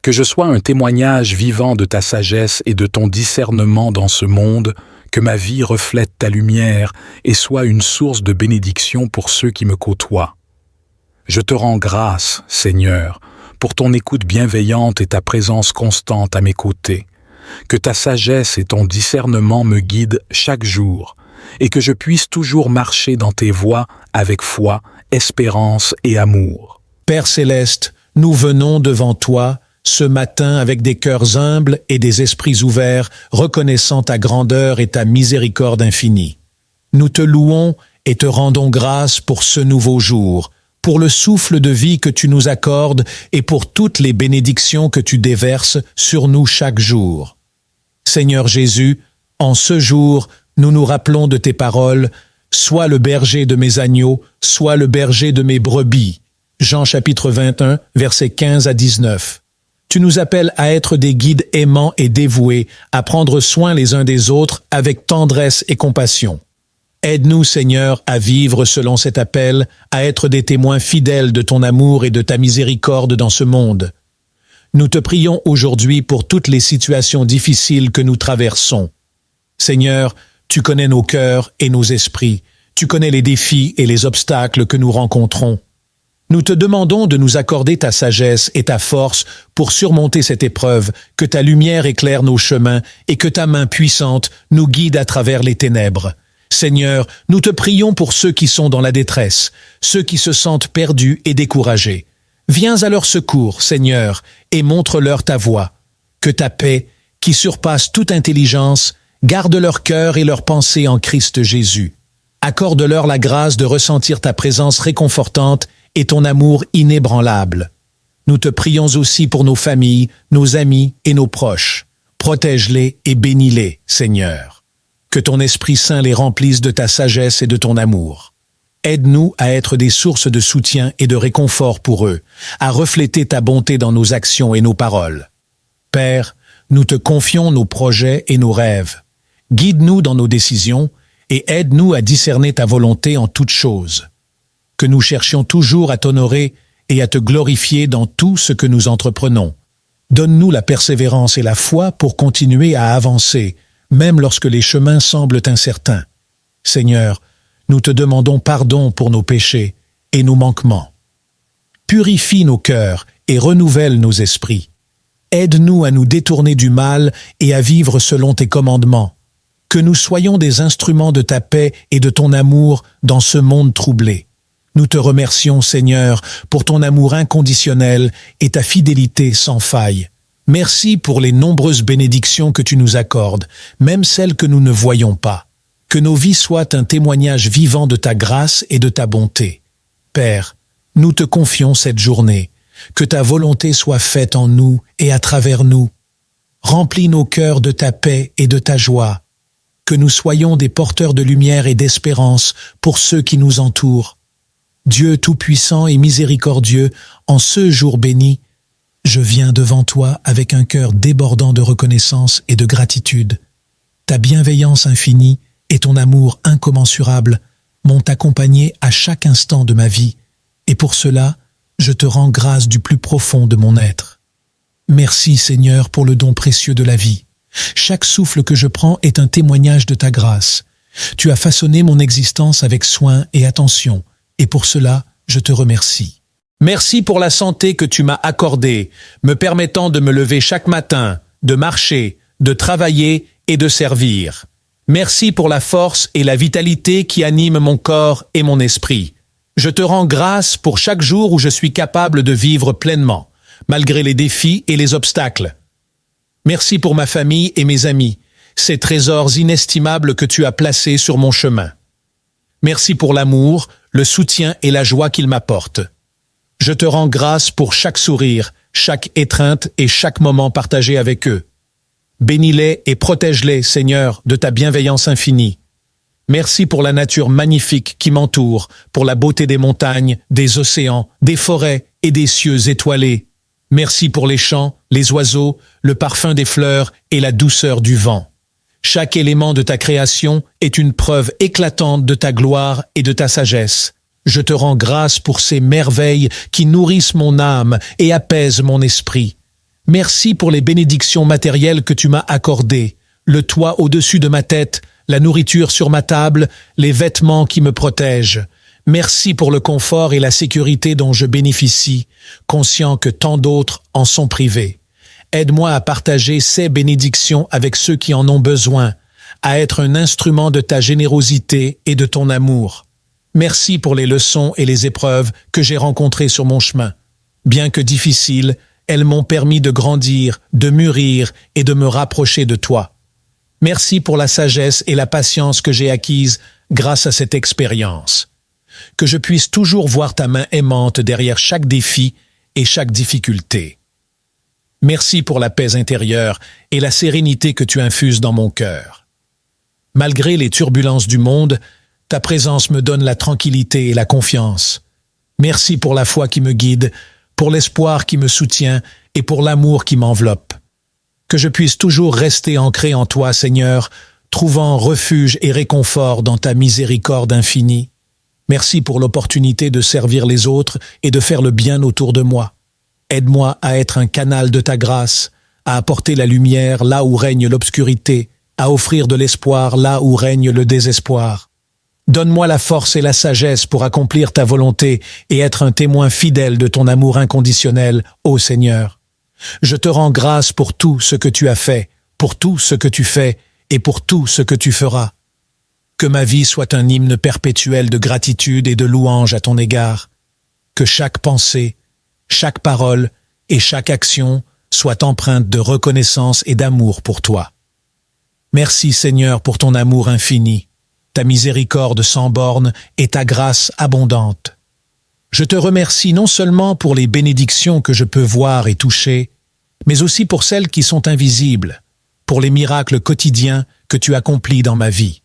Que je sois un témoignage vivant de ta sagesse et de ton discernement dans ce monde, que ma vie reflète ta lumière et soit une source de bénédiction pour ceux qui me côtoient. Je te rends grâce, Seigneur, pour ton écoute bienveillante et ta présence constante à mes côtés. Que ta sagesse et ton discernement me guident chaque jour, et que je puisse toujours marcher dans tes voies avec foi, espérance et amour. Père céleste, nous venons devant toi ce matin avec des cœurs humbles et des esprits ouverts, reconnaissant ta grandeur et ta miséricorde infinie. Nous te louons et te rendons grâce pour ce nouveau jour, pour le souffle de vie que tu nous accordes et pour toutes les bénédictions que tu déverses sur nous chaque jour. Seigneur Jésus, en ce jour, nous nous rappelons de tes paroles, « Sois le berger de mes agneaux, sois le berger de mes brebis ». Jean chapitre 21, versets 15 à 19. Tu nous appelles à être des guides aimants et dévoués, à prendre soin les uns des autres avec tendresse et compassion. Aide-nous, Seigneur, à vivre selon cet appel, à être des témoins fidèles de ton amour et de ta miséricorde dans ce monde. Nous te prions aujourd'hui pour toutes les situations difficiles que nous traversons. Seigneur, tu connais nos cœurs et nos esprits, tu connais les défis et les obstacles que nous rencontrons. Nous te demandons de nous accorder ta sagesse et ta force pour surmonter cette épreuve, que ta lumière éclaire nos chemins et que ta main puissante nous guide à travers les ténèbres. Seigneur, nous te prions pour ceux qui sont dans la détresse, ceux qui se sentent perdus et découragés. Viens à leur secours, Seigneur, et montre-leur ta voie. Que ta paix, qui surpasse toute intelligence, garde leur cœur et leurs pensées en Christ Jésus. Accorde-leur la grâce de ressentir ta présence réconfortante et ton amour inébranlable. Nous te prions aussi pour nos familles, nos amis et nos proches. Protège-les et bénis-les, Seigneur. Que ton Esprit Saint les remplisse de ta sagesse et de ton amour. Aide-nous à être des sources de soutien et de réconfort pour eux, à refléter ta bonté dans nos actions et nos paroles. Père, nous te confions nos projets et nos rêves. Guide-nous dans nos décisions et aide-nous à discerner ta volonté en toutes choses. Que nous cherchions toujours à t'honorer et à te glorifier dans tout ce que nous entreprenons. Donne-nous la persévérance et la foi pour continuer à avancer, même lorsque les chemins semblent incertains. Seigneur, nous te demandons pardon pour nos péchés et nos manquements. Purifie nos cœurs et renouvelle nos esprits. Aide-nous à nous détourner du mal et à vivre selon tes commandements. Que nous soyons des instruments de ta paix et de ton amour dans ce monde troublé. Nous te remercions, Seigneur, pour ton amour inconditionnel et ta fidélité sans faille. Merci pour les nombreuses bénédictions que tu nous accordes, même celles que nous ne voyons pas. Que nos vies soient un témoignage vivant de ta grâce et de ta bonté. Père, nous te confions cette journée. Que ta volonté soit faite en nous et à travers nous. Remplis nos cœurs de ta paix et de ta joie. Que nous soyons des porteurs de lumière et d'espérance pour ceux qui nous entourent. Dieu tout-puissant et miséricordieux, en ce jour béni, je viens devant toi avec un cœur débordant de reconnaissance et de gratitude. Ta bienveillance infinie et ton amour incommensurable m'ont accompagné à chaque instant de ma vie, et pour cela, je te rends grâce du plus profond de mon être. Merci Seigneur pour le don précieux de la vie. Chaque souffle que je prends est un témoignage de ta grâce. Tu as façonné mon existence avec soin et attention, et pour cela, je te remercie. Merci pour la santé que tu m'as accordée, me permettant de me lever chaque matin, de marcher, de travailler et de servir. Merci pour la force et la vitalité qui animent mon corps et mon esprit. Je te rends grâce pour chaque jour où je suis capable de vivre pleinement, malgré les défis et les obstacles. Merci pour ma famille et mes amis, ces trésors inestimables que tu as placés sur mon chemin. Merci pour l'amour, le soutien et la joie qu'ils m'apportent. Je te rends grâce pour chaque sourire, chaque étreinte et chaque moment partagé avec eux. Bénis-les et protège-les, Seigneur, de ta bienveillance infinie. Merci pour la nature magnifique qui m'entoure, pour la beauté des montagnes, des océans, des forêts et des cieux étoilés. Merci pour les champs, les oiseaux, le parfum des fleurs et la douceur du vent. Chaque élément de ta création est une preuve éclatante de ta gloire et de ta sagesse. Je te rends grâce pour ces merveilles qui nourrissent mon âme et apaisent mon esprit. Merci pour les bénédictions matérielles que tu m'as accordées, le toit au-dessus de ma tête, la nourriture sur ma table, les vêtements qui me protègent. Merci pour le confort et la sécurité dont je bénéficie, conscient que tant d'autres en sont privés. Aide-moi à partager ces bénédictions avec ceux qui en ont besoin, à être un instrument de ta générosité et de ton amour. Merci pour les leçons et les épreuves que j'ai rencontrées sur mon chemin. Bien que difficiles, elles m'ont permis de grandir, de mûrir et de me rapprocher de toi. Merci pour la sagesse et la patience que j'ai acquises grâce à cette expérience. Que je puisse toujours voir ta main aimante derrière chaque défi et chaque difficulté. Merci pour la paix intérieure et la sérénité que tu infuses dans mon cœur. Malgré les turbulences du monde, ta présence me donne la tranquillité et la confiance. Merci pour la foi qui me guide, pour l'espoir qui me soutient et pour l'amour qui m'enveloppe. Que je puisse toujours rester ancré en toi, Seigneur, trouvant refuge et réconfort dans ta miséricorde infinie. Merci pour l'opportunité de servir les autres et de faire le bien autour de moi. Aide-moi à être un canal de ta grâce, à apporter la lumière là où règne l'obscurité, à offrir de l'espoir là où règne le désespoir. Donne-moi la force et la sagesse pour accomplir ta volonté et être un témoin fidèle de ton amour inconditionnel, ô Seigneur. Je te rends grâce pour tout ce que tu as fait, pour tout ce que tu fais et pour tout ce que tu feras. Que ma vie soit un hymne perpétuel de gratitude et de louange à ton égard. Que chaque pensée, chaque parole et chaque action soient empreintes de reconnaissance et d'amour pour toi. Merci Seigneur pour ton amour infini, ta miséricorde sans bornes et ta grâce abondante. Je te remercie non seulement pour les bénédictions que je peux voir et toucher, mais aussi pour celles qui sont invisibles, pour les miracles quotidiens que tu accomplis dans ma vie.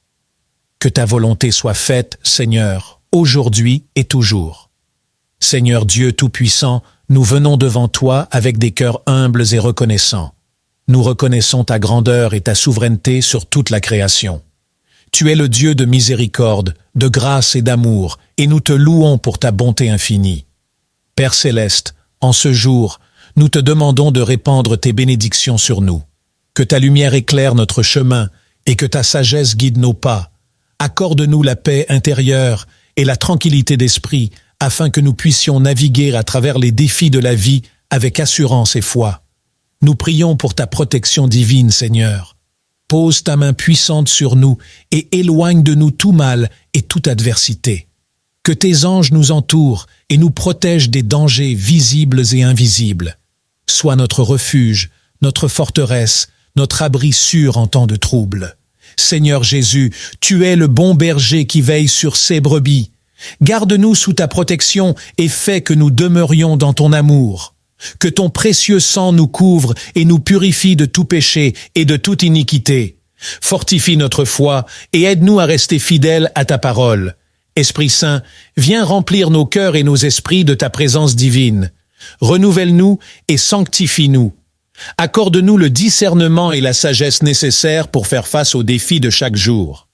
Que ta volonté soit faite, Seigneur, aujourd'hui et toujours. Seigneur Dieu Tout-Puissant, nous venons devant toi avec des cœurs humbles et reconnaissants. Nous reconnaissons ta grandeur et ta souveraineté sur toute la création. Tu es le Dieu de miséricorde, de grâce et d'amour, et nous te louons pour ta bonté infinie. Père céleste, en ce jour, nous te demandons de répandre tes bénédictions sur nous. Que ta lumière éclaire notre chemin et que ta sagesse guide nos pas. Accorde-nous la paix intérieure et la tranquillité d'esprit afin que nous puissions naviguer à travers les défis de la vie avec assurance et foi. Nous prions pour ta protection divine, Seigneur. Pose ta main puissante sur nous et éloigne de nous tout mal et toute adversité. Que tes anges nous entourent et nous protègent des dangers visibles et invisibles. Sois notre refuge, notre forteresse, notre abri sûr en temps de trouble. Seigneur Jésus, tu es le bon berger qui veille sur ses brebis. Garde-nous sous ta protection et fais que nous demeurions dans ton amour. Que ton précieux sang nous couvre et nous purifie de tout péché et de toute iniquité. Fortifie notre foi et aide-nous à rester fidèles à ta parole. Esprit Saint, viens remplir nos cœurs et nos esprits de ta présence divine. Renouvelle-nous et sanctifie-nous. Accorde-nous le discernement et la sagesse nécessaires pour faire face aux défis de chaque jour.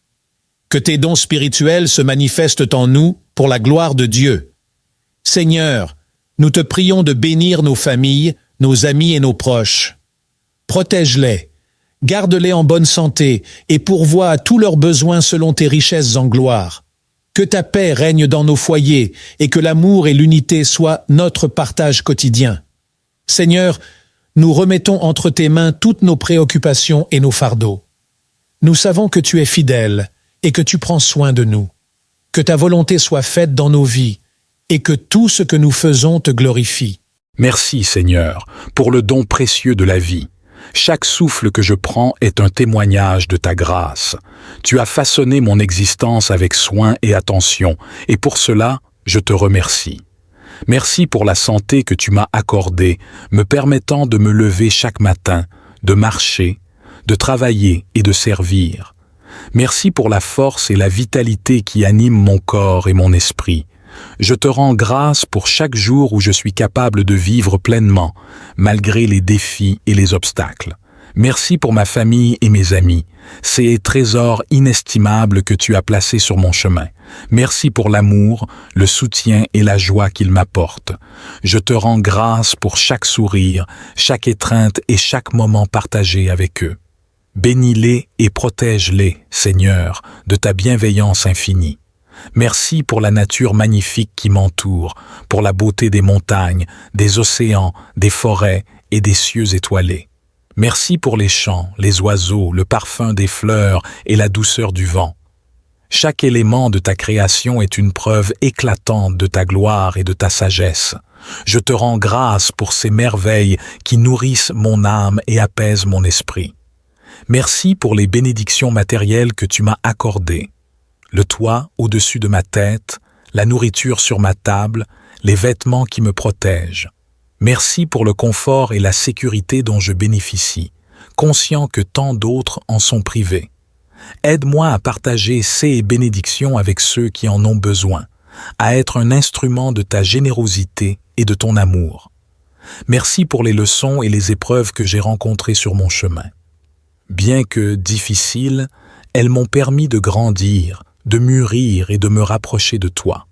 Que tes dons spirituels se manifestent en nous pour la gloire de Dieu. Seigneur, nous te prions de bénir nos familles, nos amis et nos proches. Protège-les, garde-les en bonne santé et pourvois à tous leurs besoins selon tes richesses en gloire. Que ta paix règne dans nos foyers et que l'amour et l'unité soient notre partage quotidien. Seigneur, nous remettons entre tes mains toutes nos préoccupations et nos fardeaux. Nous savons que tu es fidèle et que tu prends soin de nous. Que ta volonté soit faite dans nos vies et que tout ce que nous faisons te glorifie. Merci Seigneur, pour le don précieux de la vie. Chaque souffle que je prends est un témoignage de ta grâce. Tu as façonné mon existence avec soin et attention, et pour cela, je te remercie. Merci pour la santé que tu m'as accordée, me permettant de me lever chaque matin, de marcher, de travailler et de servir. Merci pour la force et la vitalité qui animent mon corps et mon esprit. Je te rends grâce pour chaque jour où je suis capable de vivre pleinement, malgré les défis et les obstacles. Merci pour ma famille et mes amis, ces trésors inestimables que tu as placés sur mon chemin. Merci pour l'amour, le soutien et la joie qu'ils m'apportent. Je te rends grâce pour chaque sourire, chaque étreinte et chaque moment partagé avec eux. Bénis-les et protège-les, Seigneur, de ta bienveillance infinie. Merci pour la nature magnifique qui m'entoure, pour la beauté des montagnes, des océans, des forêts et des cieux étoilés. Merci pour les champs, les oiseaux, le parfum des fleurs et la douceur du vent. Chaque élément de ta création est une preuve éclatante de ta gloire et de ta sagesse. Je te rends grâce pour ces merveilles qui nourrissent mon âme et apaisent mon esprit. Merci pour les bénédictions matérielles que tu m'as accordées. Le toit au-dessus de ma tête, la nourriture sur ma table, les vêtements qui me protègent. Merci pour le confort et la sécurité dont je bénéficie, conscient que tant d'autres en sont privés. Aide-moi à partager ces bénédictions avec ceux qui en ont besoin, à être un instrument de ta générosité et de ton amour. Merci pour les leçons et les épreuves que j'ai rencontrées sur mon chemin. Bien que difficiles, elles m'ont permis de grandir, de mûrir et de me rapprocher de toi.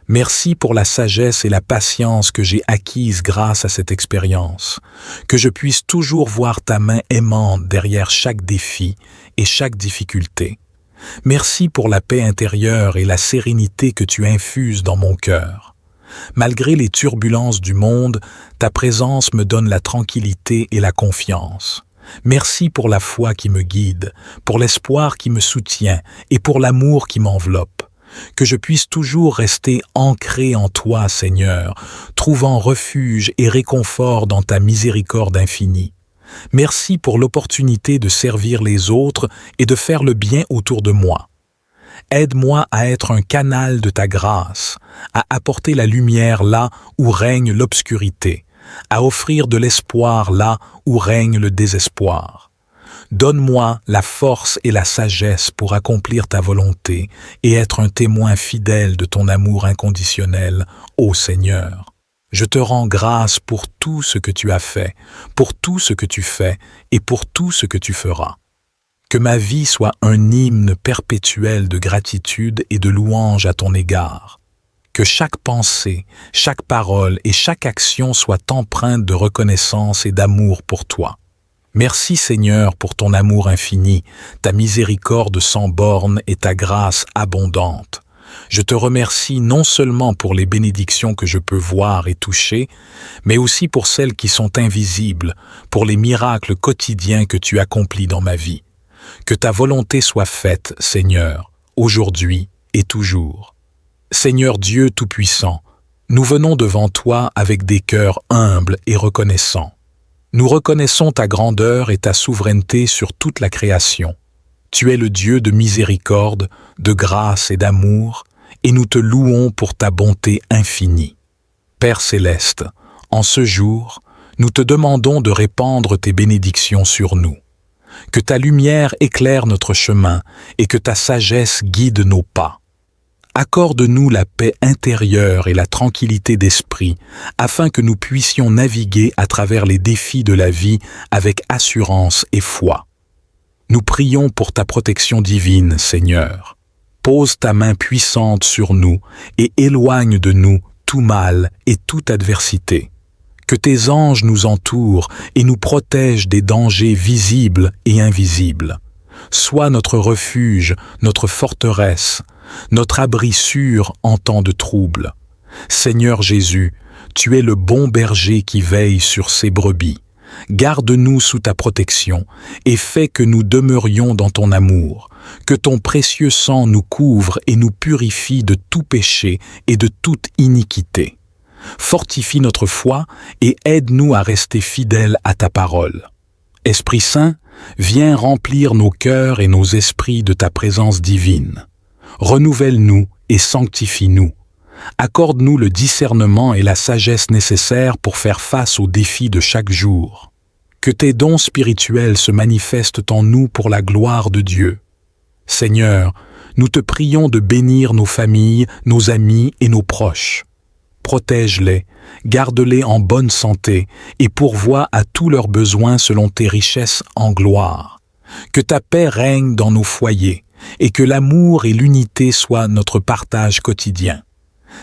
Merci pour la sagesse et la patience que j'ai acquises grâce à cette expérience, que je puisse toujours voir ta main aimante derrière chaque défi et chaque difficulté. Merci pour la paix intérieure et la sérénité que tu infuses dans mon cœur. Malgré les turbulences du monde, ta présence me donne la tranquillité et la confiance. Merci pour la foi qui me guide, pour l'espoir qui me soutient et pour l'amour qui m'enveloppe. Que je puisse toujours rester ancré en toi, Seigneur, trouvant refuge et réconfort dans ta miséricorde infinie. Merci pour l'opportunité de servir les autres et de faire le bien autour de moi. Aide-moi à être un canal de ta grâce, à apporter la lumière là où règne l'obscurité, à offrir de l'espoir là où règne le désespoir. Donne-moi la force et la sagesse pour accomplir ta volonté et être un témoin fidèle de ton amour inconditionnel, ô Seigneur. Je te rends grâce pour tout ce que tu as fait, pour tout ce que tu fais et pour tout ce que tu feras. Que ma vie soit un hymne perpétuel de gratitude et de louange à ton égard. Que chaque pensée, chaque parole et chaque action soient empreintes de reconnaissance et d'amour pour toi. Merci Seigneur pour ton amour infini, ta miséricorde sans bornes et ta grâce abondante. Je te remercie non seulement pour les bénédictions que je peux voir et toucher, mais aussi pour celles qui sont invisibles, pour les miracles quotidiens que tu accomplis dans ma vie. Que ta volonté soit faite, Seigneur, aujourd'hui et toujours. Seigneur Dieu Tout-Puissant, nous venons devant toi avec des cœurs humbles et reconnaissants. Nous reconnaissons ta grandeur et ta souveraineté sur toute la création. Tu es le Dieu de miséricorde, de grâce et d'amour, et nous te louons pour ta bonté infinie. Père céleste, en ce jour, nous te demandons de répandre tes bénédictions sur nous. Que ta lumière éclaire notre chemin et que ta sagesse guide nos pas. Accorde-nous la paix intérieure et la tranquillité d'esprit, afin que nous puissions naviguer à travers les défis de la vie avec assurance et foi. Nous prions pour ta protection divine, Seigneur. Pose ta main puissante sur nous et éloigne de nous tout mal et toute adversité. Que tes anges nous entourent et nous protègent des dangers visibles et invisibles. Sois notre refuge, notre forteresse, notre abri sûr en temps de trouble. Seigneur Jésus, tu es le bon berger qui veille sur ses brebis. Garde-nous sous ta protection et fais que nous demeurions dans ton amour, que ton précieux sang nous couvre et nous purifie de tout péché et de toute iniquité. Fortifie notre foi et aide-nous à rester fidèles à ta parole. Esprit Saint, viens remplir nos cœurs et nos esprits de ta présence divine. Renouvelle-nous et sanctifie-nous. Accorde-nous le discernement et la sagesse nécessaires pour faire face aux défis de chaque jour. Que tes dons spirituels se manifestent en nous pour la gloire de Dieu. Seigneur, nous te prions de bénir nos familles, nos amis et nos proches. Protège-les, garde-les en bonne santé et pourvois à tous leurs besoins selon tes richesses en gloire. Que ta paix règne dans nos foyers et que l'amour et l'unité soient notre partage quotidien.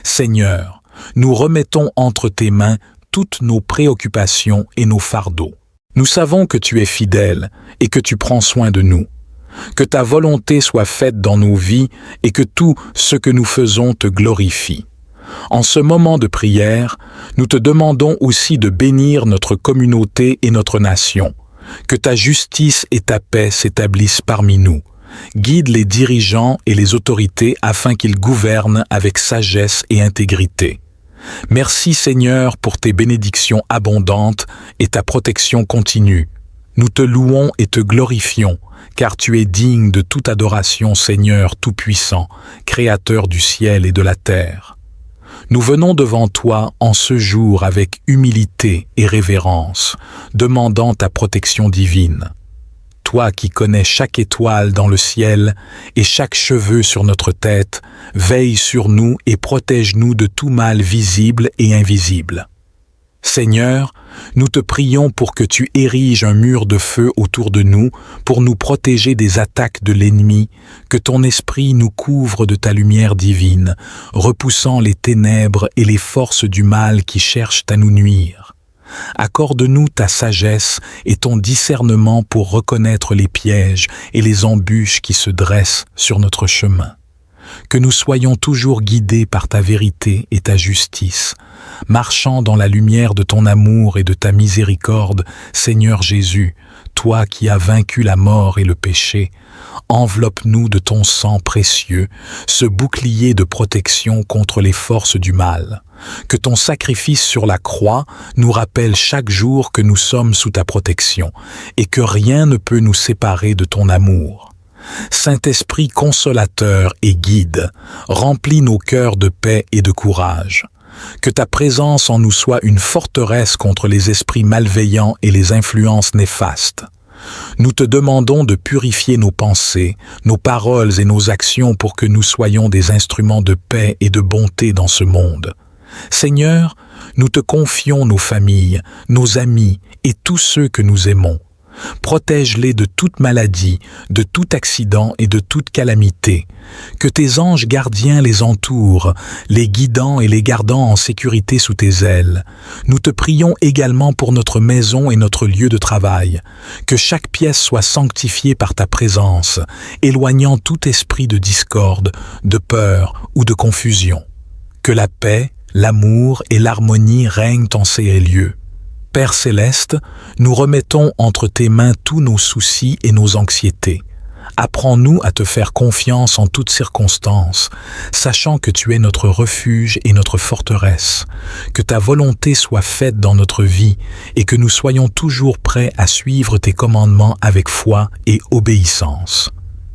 Seigneur, nous remettons entre tes mains toutes nos préoccupations et nos fardeaux. Nous savons que tu es fidèle et que tu prends soin de nous. Que ta volonté soit faite dans nos vies et que tout ce que nous faisons te glorifie. En ce moment de prière, nous te demandons aussi de bénir notre communauté et notre nation. Que ta justice et ta paix s'établissent parmi nous. Guide les dirigeants et les autorités afin qu'ils gouvernent avec sagesse et intégrité. Merci Seigneur pour tes bénédictions abondantes et ta protection continue. Nous te louons et te glorifions, car tu es digne de toute adoration, Seigneur Tout-Puissant, Créateur du ciel et de la terre. Nous venons devant toi en ce jour avec humilité et révérence, demandant ta protection divine. Toi qui connais chaque étoile dans le ciel et chaque cheveu sur notre tête, veille sur nous et protège-nous de tout mal visible et invisible. Seigneur, nous te prions pour que tu ériges un mur de feu autour de nous pour nous protéger des attaques de l'ennemi, que ton esprit nous couvre de ta lumière divine, repoussant les ténèbres et les forces du mal qui cherchent à nous nuire. Accorde-nous ta sagesse et ton discernement pour reconnaître les pièges et les embûches qui se dressent sur notre chemin. Que nous soyons toujours guidés par ta vérité et ta justice, marchant dans la lumière de ton amour et de ta miséricorde, Seigneur Jésus, toi qui as vaincu la mort et le péché, enveloppe-nous de ton sang précieux, ce bouclier de protection contre les forces du mal. Que ton sacrifice sur la croix nous rappelle chaque jour que nous sommes sous ta protection et que rien ne peut nous séparer de ton amour. Saint-Esprit consolateur et guide, remplis nos cœurs de paix et de courage. Que ta présence en nous soit une forteresse contre les esprits malveillants et les influences néfastes. Nous te demandons de purifier nos pensées, nos paroles et nos actions pour que nous soyons des instruments de paix et de bonté dans ce monde. Seigneur, nous te confions nos familles, nos amis et tous ceux que nous aimons. Protège-les de toute maladie, de tout accident et de toute calamité. Que tes anges gardiens les entourent, les guidant et les gardant en sécurité sous tes ailes. Nous te prions également pour notre maison et notre lieu de travail. Que chaque pièce soit sanctifiée par ta présence, éloignant tout esprit de discorde, de peur ou de confusion. Que la paix, l'amour et l'harmonie règnent en ces lieux. Père céleste, nous remettons entre tes mains tous nos soucis et nos anxiétés. Apprends-nous à te faire confiance en toutes circonstances, sachant que tu es notre refuge et notre forteresse. Que ta volonté soit faite dans notre vie et que nous soyons toujours prêts à suivre tes commandements avec foi et obéissance.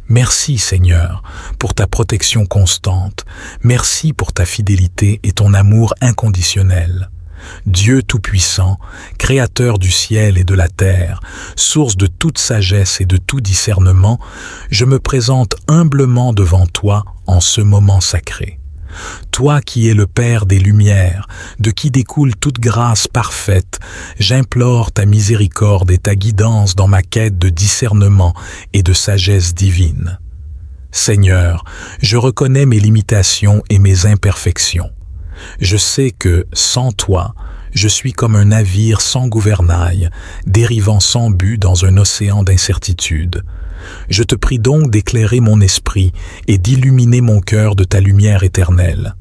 Merci Seigneur pour ta protection constante. Merci pour ta fidélité et ton amour inconditionnel. Dieu Tout-Puissant, Créateur du ciel et de la terre, source de toute sagesse et de tout discernement, je me présente humblement devant toi en ce moment sacré. Toi qui es le Père des Lumières, de qui découle toute grâce parfaite, j'implore ta miséricorde et ta guidance dans ma quête de discernement et de sagesse divine. Seigneur, je reconnais mes limitations et mes imperfections. Je sais que, sans toi, je suis comme un navire sans gouvernail, dérivant sans but dans un océan d'incertitude. Je te prie donc d'éclairer mon esprit et d'illuminer mon cœur de ta lumière éternelle.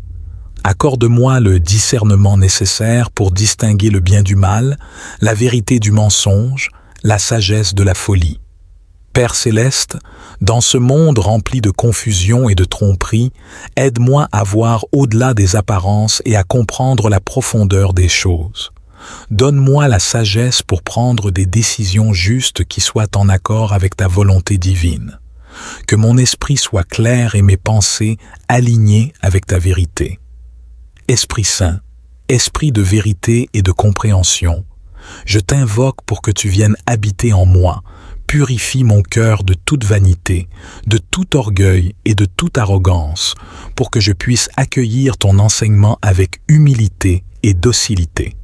Accorde-moi le discernement nécessaire pour distinguer le bien du mal, la vérité du mensonge, la sagesse de la folie. Père céleste, dans ce monde rempli de confusion et de tromperie, aide-moi à voir au-delà des apparences et à comprendre la profondeur des choses. Donne-moi la sagesse pour prendre des décisions justes qui soient en accord avec ta volonté divine. Que mon esprit soit clair et mes pensées alignées avec ta vérité. Esprit Saint, esprit de vérité et de compréhension, je t'invoque pour que tu viennes habiter en moi, purifie mon cœur de toute vanité, de tout orgueil et de toute arrogance, pour que je puisse accueillir ton enseignement avec humilité et docilité.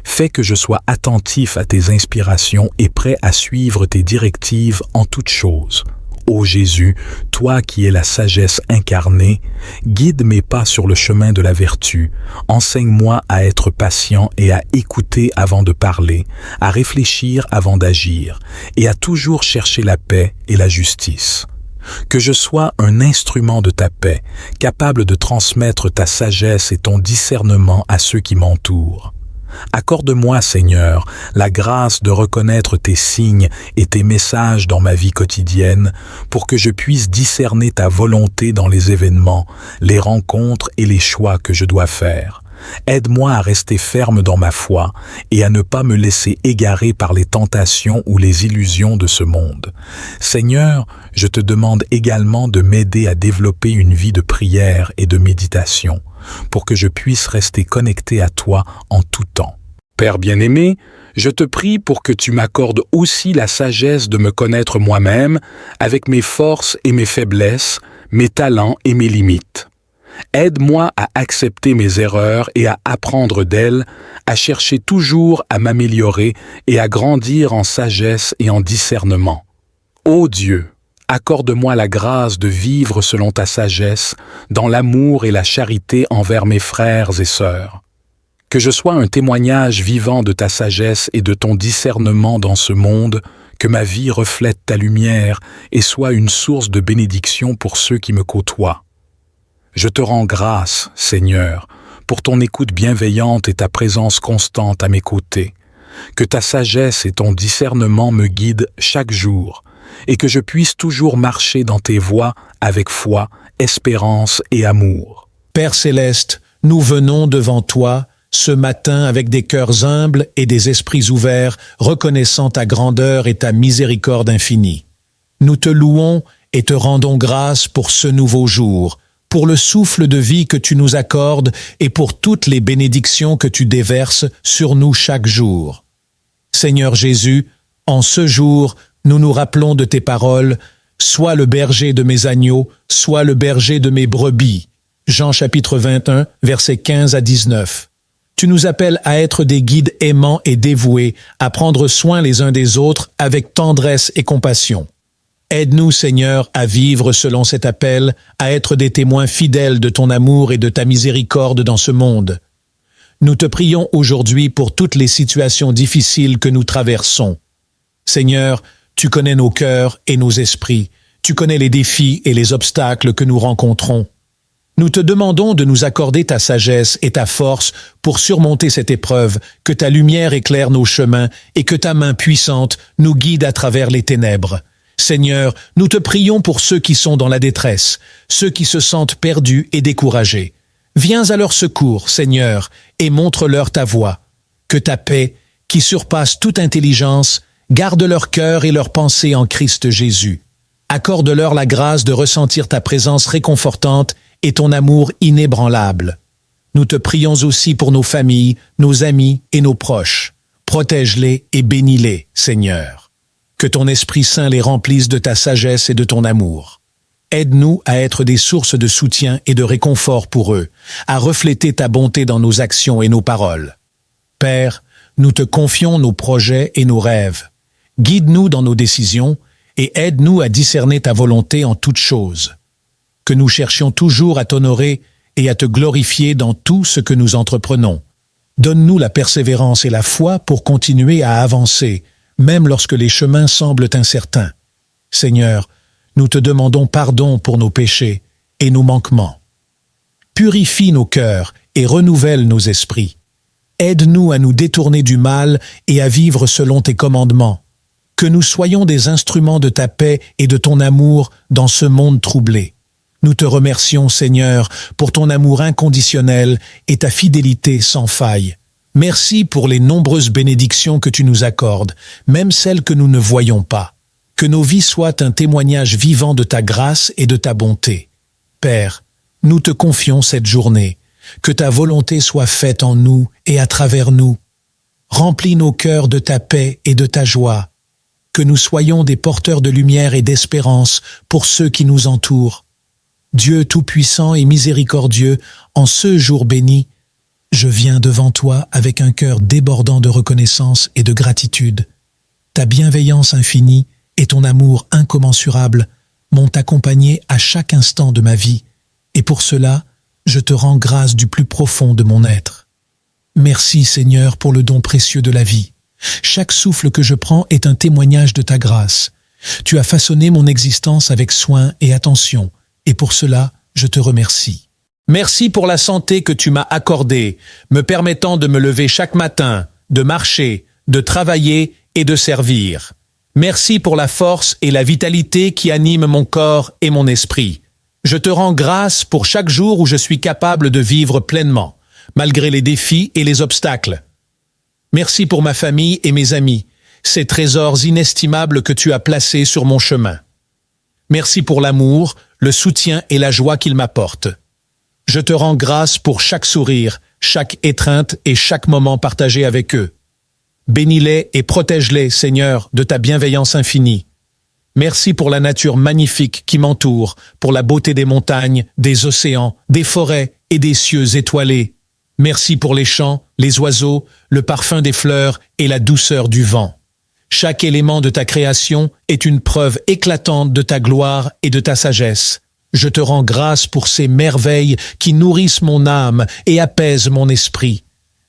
Fais que je sois attentif à tes inspirations et prêt à suivre tes directives en toutes choses. Ô Jésus, toi qui es la sagesse incarnée, guide mes pas sur le chemin de la vertu. Enseigne-moi à être patient et à écouter avant de parler, à réfléchir avant d'agir, et à toujours chercher la paix et la justice. Que je sois un instrument de ta paix, capable de transmettre ta sagesse et ton discernement à ceux qui m'entourent. Accorde-moi, Seigneur, la grâce de reconnaître tes signes et tes messages dans ma vie quotidienne pour que je puisse discerner ta volonté dans les événements, les rencontres et les choix que je dois faire. Aide-moi à rester ferme dans ma foi et à ne pas me laisser égarer par les tentations ou les illusions de ce monde. Seigneur, je te demande également de m'aider à développer une vie de prière et de méditation pour que je puisse rester connecté à toi en tout temps. Père bien-aimé, je te prie pour que tu m'accordes aussi la sagesse de me connaître moi-même avec mes forces et mes faiblesses, mes talents et mes limites. Aide-moi à accepter mes erreurs et à apprendre d'elles, à chercher toujours à m'améliorer et à grandir en sagesse et en discernement. Ô Dieu, accorde-moi la grâce de vivre selon ta sagesse, dans l'amour et la charité envers mes frères et sœurs. Que je sois un témoignage vivant de ta sagesse et de ton discernement dans ce monde, que ma vie reflète ta lumière et soit une source de bénédiction pour ceux qui me côtoient. Je te rends grâce, Seigneur, pour ton écoute bienveillante et ta présence constante à mes côtés. Que ta sagesse et ton discernement me guident chaque jour, et que je puisse toujours marcher dans tes voies avec foi, espérance et amour. Père céleste, nous venons devant toi ce matin avec des cœurs humbles et des esprits ouverts, reconnaissant ta grandeur et ta miséricorde infinie. Nous te louons et te rendons grâce pour ce nouveau jour, pour le souffle de vie que tu nous accordes et pour toutes les bénédictions que tu déverses sur nous chaque jour. Seigneur Jésus, en ce jour, nous nous rappelons de tes paroles, « Sois le berger de mes agneaux, sois le berger de mes brebis ». Jean chapitre 21, versets 15 à 19. Tu nous appelles à être des guides aimants et dévoués, à prendre soin les uns des autres avec tendresse et compassion. Aide-nous, Seigneur, à vivre selon cet appel, à être des témoins fidèles de ton amour et de ta miséricorde dans ce monde. Nous te prions aujourd'hui pour toutes les situations difficiles que nous traversons. Seigneur, tu connais nos cœurs et nos esprits, tu connais les défis et les obstacles que nous rencontrons. Nous te demandons de nous accorder ta sagesse et ta force pour surmonter cette épreuve, que ta lumière éclaire nos chemins et que ta main puissante nous guide à travers les ténèbres. Seigneur, nous te prions pour ceux qui sont dans la détresse, ceux qui se sentent perdus et découragés. Viens à leur secours, Seigneur, et montre-leur ta voie. Que ta paix, qui surpasse toute intelligence, garde leur cœur et leurs pensées en Christ Jésus. Accorde-leur la grâce de ressentir ta présence réconfortante et ton amour inébranlable. Nous te prions aussi pour nos familles, nos amis et nos proches. Protège-les et bénis-les, Seigneur. Que ton Esprit Saint les remplisse de ta sagesse et de ton amour. Aide-nous à être des sources de soutien et de réconfort pour eux, à refléter ta bonté dans nos actions et nos paroles. Père, nous te confions nos projets et nos rêves. Guide-nous dans nos décisions et aide-nous à discerner ta volonté en toutes choses. Que nous cherchions toujours à t'honorer et à te glorifier dans tout ce que nous entreprenons. Donne-nous la persévérance et la foi pour continuer à avancer, même lorsque les chemins semblent incertains. Seigneur, nous te demandons pardon pour nos péchés et nos manquements. Purifie nos cœurs et renouvelle nos esprits. Aide-nous à nous détourner du mal et à vivre selon tes commandements. Que nous soyons des instruments de ta paix et de ton amour dans ce monde troublé. Nous te remercions, Seigneur, pour ton amour inconditionnel et ta fidélité sans faille. Merci pour les nombreuses bénédictions que tu nous accordes, même celles que nous ne voyons pas. Que nos vies soient un témoignage vivant de ta grâce et de ta bonté. Père, nous te confions cette journée. Que ta volonté soit faite en nous et à travers nous. Remplis nos cœurs de ta paix et de ta joie. que nous soyons des porteurs de lumière et d'espérance pour ceux qui nous entourent. Dieu Tout-Puissant et Miséricordieux, en ce jour béni, je viens devant toi avec un cœur débordant de reconnaissance et de gratitude. Ta bienveillance infinie et ton amour incommensurable m'ont accompagné à chaque instant de ma vie, et pour cela, je te rends grâce du plus profond de mon être. Merci Seigneur pour le don précieux de la vie. Chaque souffle que je prends est un témoignage de ta grâce. Tu as façonné mon existence avec soin et attention, et pour cela, je te remercie. Merci pour la santé que tu m'as accordée, me permettant de me lever chaque matin, de marcher, de travailler et de servir. Merci pour la force et la vitalité qui animent mon corps et mon esprit. Je te rends grâce pour chaque jour où je suis capable de vivre pleinement, malgré les défis et les obstacles. Merci pour ma famille et mes amis, ces trésors inestimables que tu as placés sur mon chemin. Merci pour l'amour, le soutien et la joie qu'ils m'apportent. Je te rends grâce pour chaque sourire, chaque étreinte et chaque moment partagé avec eux. Bénis-les et protège-les, Seigneur, de ta bienveillance infinie. Merci pour la nature magnifique qui m'entoure, pour la beauté des montagnes, des océans, des forêts et des cieux étoilés. Merci pour les champs, les oiseaux, le parfum des fleurs et la douceur du vent. Chaque élément de ta création est une preuve éclatante de ta gloire et de ta sagesse. Je te rends grâce pour ces merveilles qui nourrissent mon âme et apaisent mon esprit.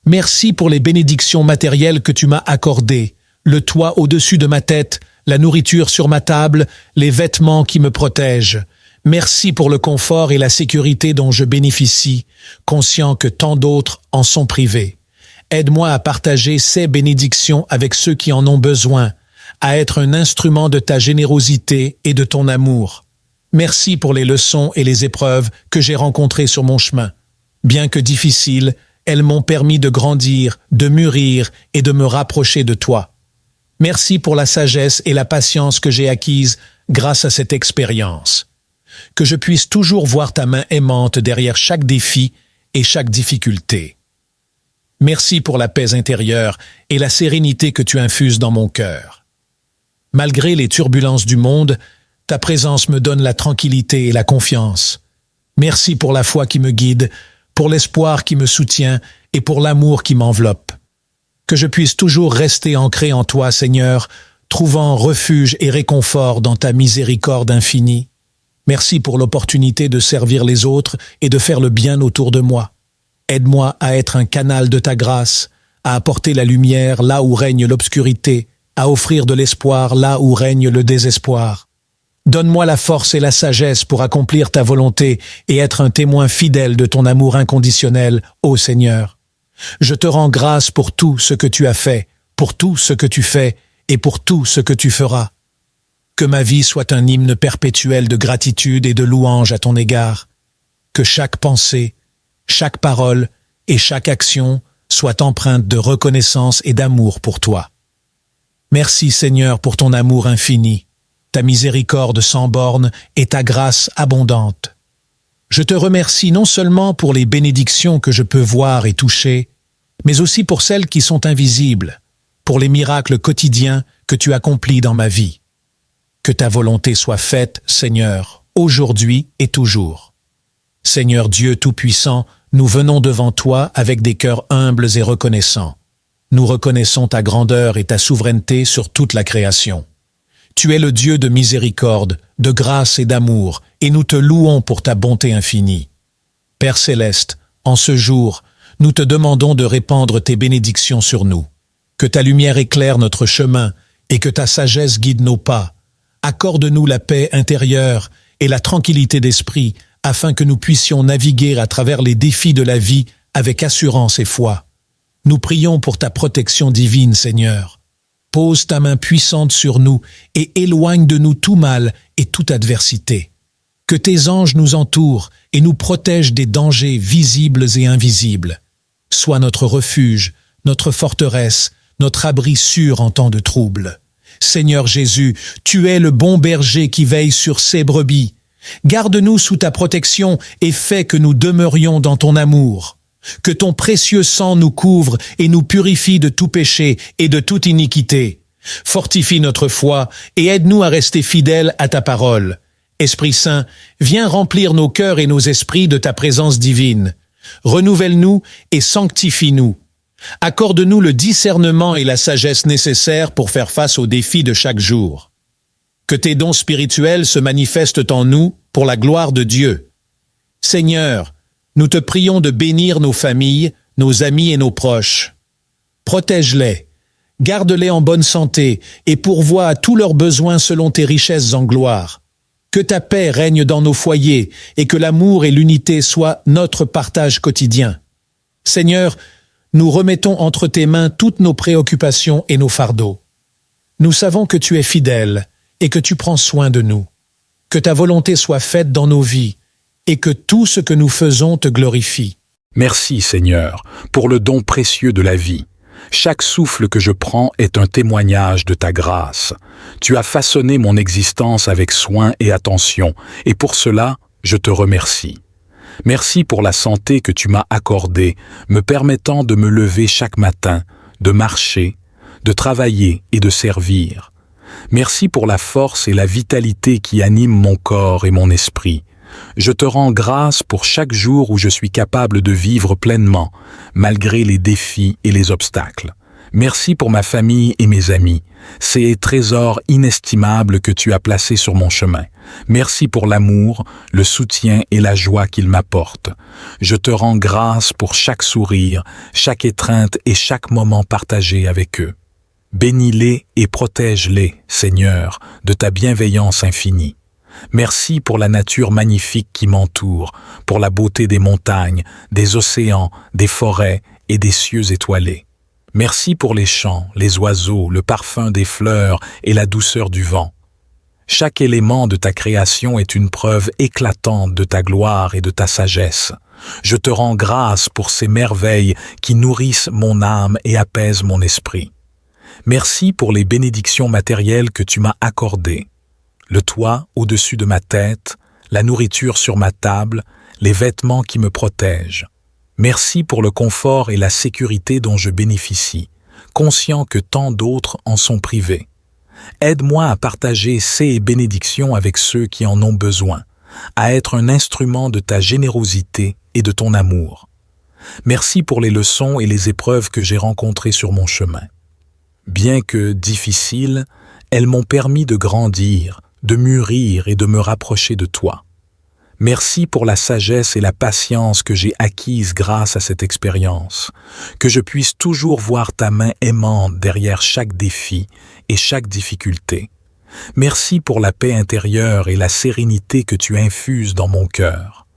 Merci pour les bénédictions matérielles que tu m'as accordées, le toit au-dessus de ma tête, la nourriture sur ma table, les vêtements qui me protègent. Merci pour le confort et la sécurité dont je bénéficie, conscient que tant d'autres en sont privés. Aide-moi à partager ces bénédictions avec ceux qui en ont besoin, à être un instrument de ta générosité et de ton amour. Merci pour les leçons et les épreuves que j'ai rencontrées sur mon chemin. Bien que difficiles, elles m'ont permis de grandir, de mûrir et de me rapprocher de toi. Merci pour la sagesse et la patience que j'ai acquises grâce à cette expérience. Que je puisse toujours voir ta main aimante derrière chaque défi et chaque difficulté. Merci pour la paix intérieure et la sérénité que tu infuses dans mon cœur. Malgré les turbulences du monde, ta présence me donne la tranquillité et la confiance. Merci pour la foi qui me guide, pour l'espoir qui me soutient et pour l'amour qui m'enveloppe. Que je puisse toujours rester ancré en toi, Seigneur, trouvant refuge et réconfort dans ta miséricorde infinie. Merci pour l'opportunité de servir les autres et de faire le bien autour de moi. Aide-moi à être un canal de ta grâce, à apporter la lumière là où règne l'obscurité, à offrir de l'espoir là où règne le désespoir. Donne-moi la force et la sagesse pour accomplir ta volonté et être un témoin fidèle de ton amour inconditionnel, ô Seigneur. Je te rends grâce pour tout ce que tu as fait, pour tout ce que tu fais et pour tout ce que tu feras. Que ma vie soit un hymne perpétuel de gratitude et de louange à ton égard. Que chaque pensée, chaque parole et chaque action soient empreintes de reconnaissance et d'amour pour toi. Merci Seigneur pour ton amour infini, ta miséricorde sans bornes et ta grâce abondante. Je te remercie non seulement pour les bénédictions que je peux voir et toucher, mais aussi pour celles qui sont invisibles, pour les miracles quotidiens que tu accomplis dans ma vie. Que ta volonté soit faite, Seigneur, aujourd'hui et toujours. Seigneur Dieu Tout-Puissant, nous venons devant toi avec des cœurs humbles et reconnaissants. Nous reconnaissons ta grandeur et ta souveraineté sur toute la création. Tu es le Dieu de miséricorde, de grâce et d'amour, et nous te louons pour ta bonté infinie. Père céleste, en ce jour, nous te demandons de répandre tes bénédictions sur nous. Que ta lumière éclaire notre chemin et que ta sagesse guide nos pas. Accorde-nous la paix intérieure et la tranquillité d'esprit afin que nous puissions naviguer à travers les défis de la vie avec assurance et foi. Nous prions pour ta protection divine, Seigneur. Pose ta main puissante sur nous et éloigne de nous tout mal et toute adversité. Que tes anges nous entourent et nous protègent des dangers visibles et invisibles. Sois notre refuge, notre forteresse, notre abri sûr en temps de trouble. Seigneur Jésus, tu es le bon berger qui veille sur ses brebis. Garde-nous sous ta protection et fais que nous demeurions dans ton amour. Que ton précieux sang nous couvre et nous purifie de tout péché et de toute iniquité. Fortifie notre foi et aide-nous à rester fidèles à ta parole. Esprit Saint, viens remplir nos cœurs et nos esprits de ta présence divine. Renouvelle-nous et sanctifie-nous. Accorde-nous le discernement et la sagesse nécessaires pour faire face aux défis de chaque jour. Que tes dons spirituels se manifestent en nous pour la gloire de Dieu. Seigneur, nous te prions de bénir nos familles, nos amis et nos proches. Protège-les, garde-les en bonne santé et pourvois à tous leurs besoins selon tes richesses en gloire. Que ta paix règne dans nos foyers et que l'amour et l'unité soient notre partage quotidien. Seigneur, nous remettons entre tes mains toutes nos préoccupations et nos fardeaux. Nous savons que tu es fidèle et que tu prends soin de nous. Que ta volonté soit faite dans nos vies et que tout ce que nous faisons te glorifie. Merci Seigneur, pour le don précieux de la vie. Chaque souffle que je prends est un témoignage de ta grâce. Tu as façonné mon existence avec soin et attention, et pour cela, je te remercie. Merci pour la santé que tu m'as accordée, me permettant de me lever chaque matin, de marcher, de travailler et de servir. Merci pour la force et la vitalité qui animent mon corps et mon esprit. Je te rends grâce pour chaque jour où je suis capable de vivre pleinement, malgré les défis et les obstacles. Merci pour ma famille et mes amis, ces trésors inestimables que tu as placés sur mon chemin. Merci pour l'amour, le soutien et la joie qu'ils m'apportent. Je te rends grâce pour chaque sourire, chaque étreinte et chaque moment partagé avec eux. Bénis-les et protège-les, Seigneur, de ta bienveillance infinie. Merci pour la nature magnifique qui m'entoure, pour la beauté des montagnes, des océans, des forêts et des cieux étoilés. Merci pour les champs, les oiseaux, le parfum des fleurs et la douceur du vent. Chaque élément de ta création est une preuve éclatante de ta gloire et de ta sagesse. Je te rends grâce pour ces merveilles qui nourrissent mon âme et apaisent mon esprit. Merci pour les bénédictions matérielles que tu m'as accordées. Le toit au-dessus de ma tête, la nourriture sur ma table, les vêtements qui me protègent. Merci pour le confort et la sécurité dont je bénéficie, conscient que tant d'autres en sont privés. Aide-moi à partager ces bénédictions avec ceux qui en ont besoin, à être un instrument de ta générosité et de ton amour. Merci pour les leçons et les épreuves que j'ai rencontrées sur mon chemin. Bien que difficiles, elles m'ont permis de grandir, de mûrir et de me rapprocher de toi. Merci pour la sagesse et la patience que j'ai acquises grâce à cette expérience, que je puisse toujours voir ta main aimante derrière chaque défi et chaque difficulté. Merci pour la paix intérieure et la sérénité que tu infuses dans mon cœur.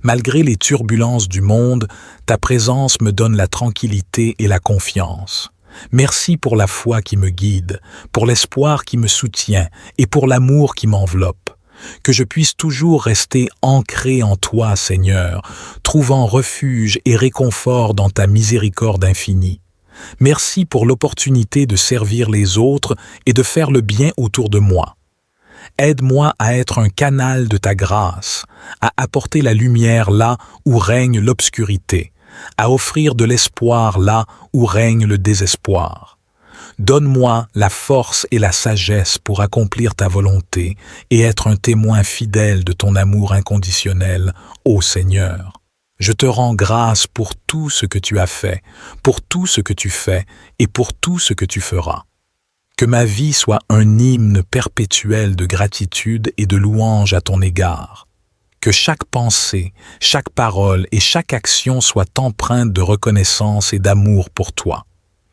Malgré les turbulences du monde, ta présence me donne la tranquillité et la confiance. Merci pour la foi qui me guide, pour l'espoir qui me soutient et pour l'amour qui m'enveloppe. Que je puisse toujours rester ancré en toi, Seigneur, trouvant refuge et réconfort dans ta miséricorde infinie. Merci pour l'opportunité de servir les autres et de faire le bien autour de moi. Aide-moi à être un canal de ta grâce, à apporter la lumière là où règne l'obscurité, à offrir de l'espoir là où règne le désespoir. Donne-moi la force et la sagesse pour accomplir ta volonté et être un témoin fidèle de ton amour inconditionnel, ô Seigneur. Je te rends grâce pour tout ce que tu as fait, pour tout ce que tu fais et pour tout ce que tu feras. Que ma vie soit un hymne perpétuel de gratitude et de louange à ton égard. Que chaque pensée, chaque parole et chaque action soient empreintes de reconnaissance et d'amour pour toi.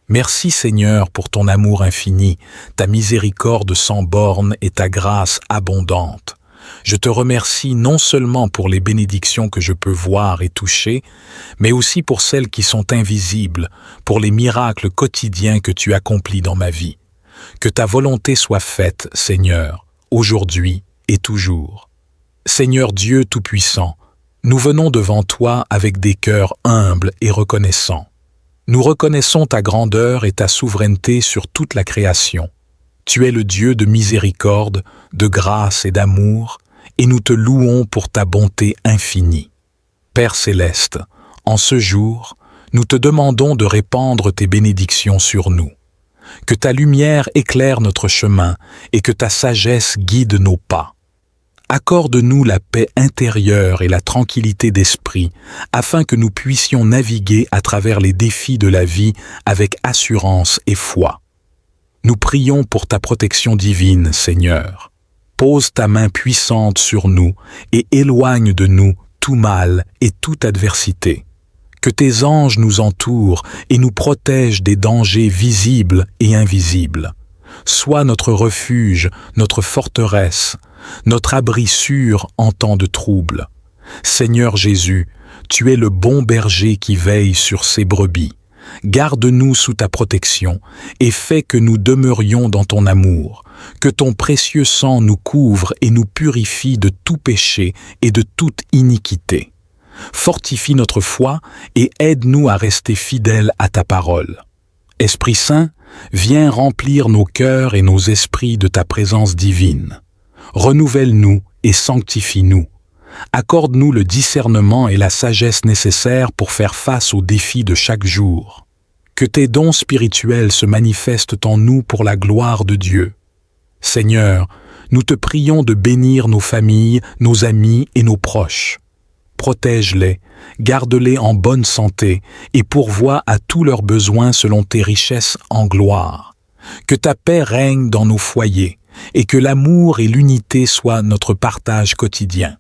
Merci Seigneur pour ton amour infini, ta miséricorde sans bornes et ta grâce abondante. Je te remercie non seulement pour les bénédictions que je peux voir et toucher, mais aussi pour celles qui sont invisibles, pour les miracles quotidiens que tu accomplis dans ma vie. Que ta volonté soit faite, Seigneur, aujourd'hui et toujours. Seigneur Dieu Tout-Puissant, nous venons devant toi avec des cœurs humbles et reconnaissants. Nous reconnaissons ta grandeur et ta souveraineté sur toute la création. Tu es le Dieu de miséricorde, de grâce et d'amour, et nous te louons pour ta bonté infinie. Père céleste, en ce jour, nous te demandons de répandre tes bénédictions sur nous. Que ta lumière éclaire notre chemin et que ta sagesse guide nos pas. Accorde-nous la paix intérieure et la tranquillité d'esprit, afin que nous puissions naviguer à travers les défis de la vie avec assurance et foi. Nous prions pour ta protection divine, Seigneur. Pose ta main puissante sur nous et éloigne de nous tout mal et toute adversité. Que tes anges nous entourent et nous protègent des dangers visibles et invisibles. Sois notre refuge, notre forteresse, notre abri sûr en temps de trouble. Seigneur Jésus, tu es le bon berger qui veille sur ses brebis. Garde-nous sous ta protection et fais que nous demeurions dans ton amour, que ton précieux sang nous couvre et nous purifie de tout péché et de toute iniquité. Fortifie notre foi et aide-nous à rester fidèles à ta parole. Esprit Saint, viens remplir nos cœurs et nos esprits de ta présence divine. Renouvelle-nous et sanctifie-nous. Accorde-nous le discernement et la sagesse nécessaires pour faire face aux défis de chaque jour. Que tes dons spirituels se manifestent en nous pour la gloire de Dieu. Seigneur, nous te prions de bénir nos familles, nos amis et nos proches. Protège-les, garde-les en bonne santé et pourvois à tous leurs besoins selon tes richesses en gloire. Que ta paix règne dans nos foyers et que l'amour et l'unité soient notre partage quotidien.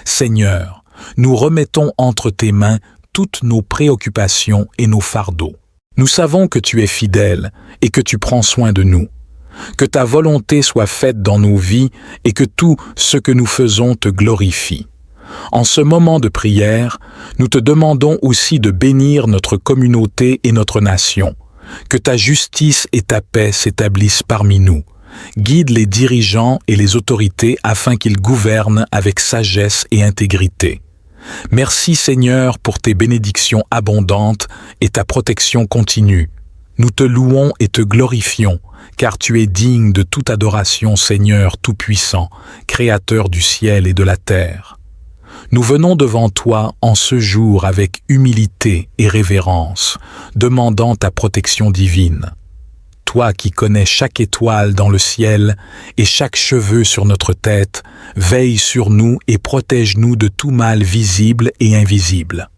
Seigneur, nous remettons entre tes mains toutes nos préoccupations et nos fardeaux. Nous savons que tu es fidèle et que tu prends soin de nous. Que ta volonté soit faite dans nos vies et que tout ce que nous faisons te glorifie. En ce moment de prière, nous te demandons aussi de bénir notre communauté et notre nation. Que ta justice et ta paix s'établissent parmi nous. Guide les dirigeants et les autorités afin qu'ils gouvernent avec sagesse et intégrité. Merci Seigneur pour tes bénédictions abondantes et ta protection continue. Nous te louons et te glorifions, car tu es digne de toute adoration, Seigneur Tout-Puissant, Créateur du ciel et de la terre. Nous venons devant toi en ce jour avec humilité et révérence, demandant ta protection divine. Toi qui connais chaque étoile dans le ciel et chaque cheveu sur notre tête, veille sur nous et protège-nous de tout mal visible et invisible.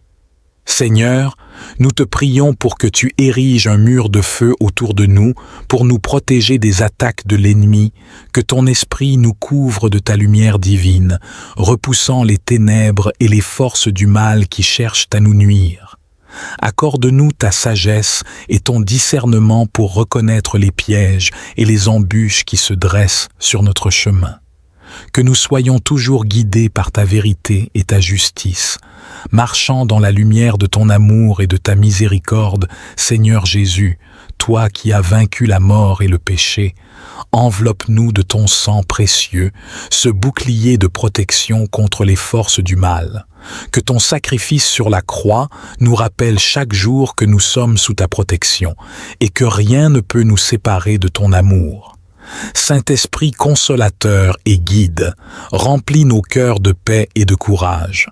Seigneur, nous te prions pour que tu ériges un mur de feu autour de nous pour nous protéger des attaques de l'ennemi, que ton esprit nous couvre de ta lumière divine, repoussant les ténèbres et les forces du mal qui cherchent à nous nuire. Accorde-nous ta sagesse et ton discernement pour reconnaître les pièges et les embûches qui se dressent sur notre chemin. Que nous soyons toujours guidés par ta vérité et ta justice, marchant dans la lumière de ton amour et de ta miséricorde, Seigneur Jésus, toi qui as vaincu la mort et le péché, enveloppe-nous de ton sang précieux, ce bouclier de protection contre les forces du mal. Que ton sacrifice sur la croix nous rappelle chaque jour que nous sommes sous ta protection et que rien ne peut nous séparer de ton amour. Saint-Esprit consolateur et guide, remplis nos cœurs de paix et de courage.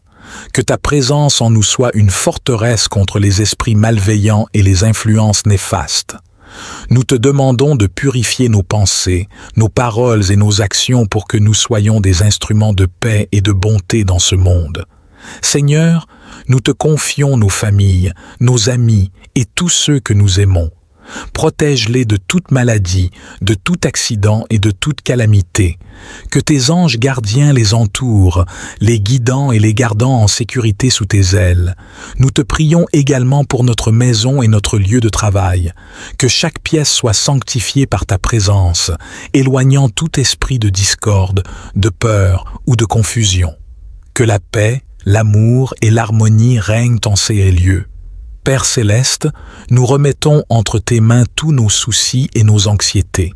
Que ta présence en nous soit une forteresse contre les esprits malveillants et les influences néfastes. Nous te demandons de purifier nos pensées, nos paroles et nos actions pour que nous soyons des instruments de paix et de bonté dans ce monde. Seigneur, nous te confions nos familles, nos amis et tous ceux que nous aimons. Protège-les de toute maladie, de tout accident et de toute calamité. Que tes anges gardiens les entourent, les guidant et les gardant en sécurité sous tes ailes. Nous te prions également pour notre maison et notre lieu de travail. Que chaque pièce soit sanctifiée par ta présence, éloignant tout esprit de discorde, de peur ou de confusion. Que la paix, l'amour et l'harmonie règnent en ces lieux. Père céleste, nous remettons entre tes mains tous nos soucis et nos anxiétés.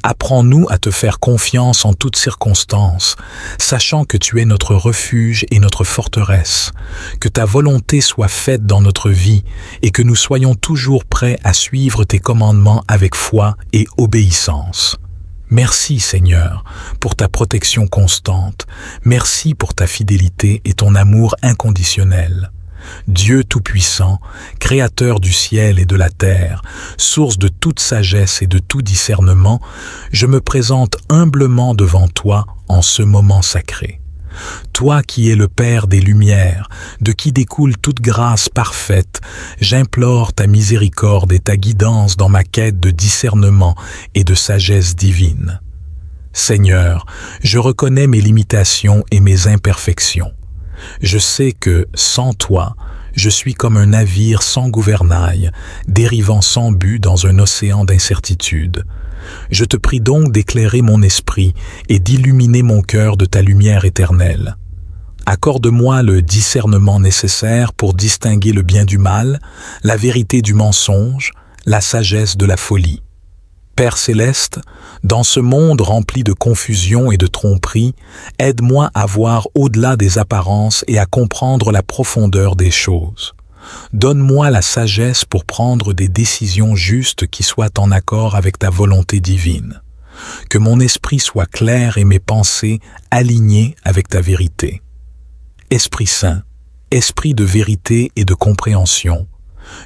Apprends-nous à te faire confiance en toutes circonstances, sachant que tu es notre refuge et notre forteresse. Que ta volonté soit faite dans notre vie et que nous soyons toujours prêts à suivre tes commandements avec foi et obéissance. Merci Seigneur pour ta protection constante. Merci pour ta fidélité et ton amour inconditionnel. Dieu Tout-Puissant, Créateur du ciel et de la terre, source de toute sagesse et de tout discernement, je me présente humblement devant toi en ce moment sacré. Toi qui es le Père des Lumières, de qui découle toute grâce parfaite, j'implore ta miséricorde et ta guidance dans ma quête de discernement et de sagesse divine. Seigneur, je reconnais mes limitations et mes imperfections. Je sais que, sans toi, je suis comme un navire sans gouvernail, dérivant sans but dans un océan d'incertitude. Je te prie donc d'éclairer mon esprit et d'illuminer mon cœur de ta lumière éternelle. Accorde-moi le discernement nécessaire pour distinguer le bien du mal, la vérité du mensonge, la sagesse de la folie. Père céleste, dans ce monde rempli de confusion et de tromperie, aide-moi à voir au-delà des apparences et à comprendre la profondeur des choses. Donne-moi la sagesse pour prendre des décisions justes qui soient en accord avec ta volonté divine. Que mon esprit soit clair et mes pensées alignées avec ta vérité. Esprit Saint, esprit de vérité et de compréhension,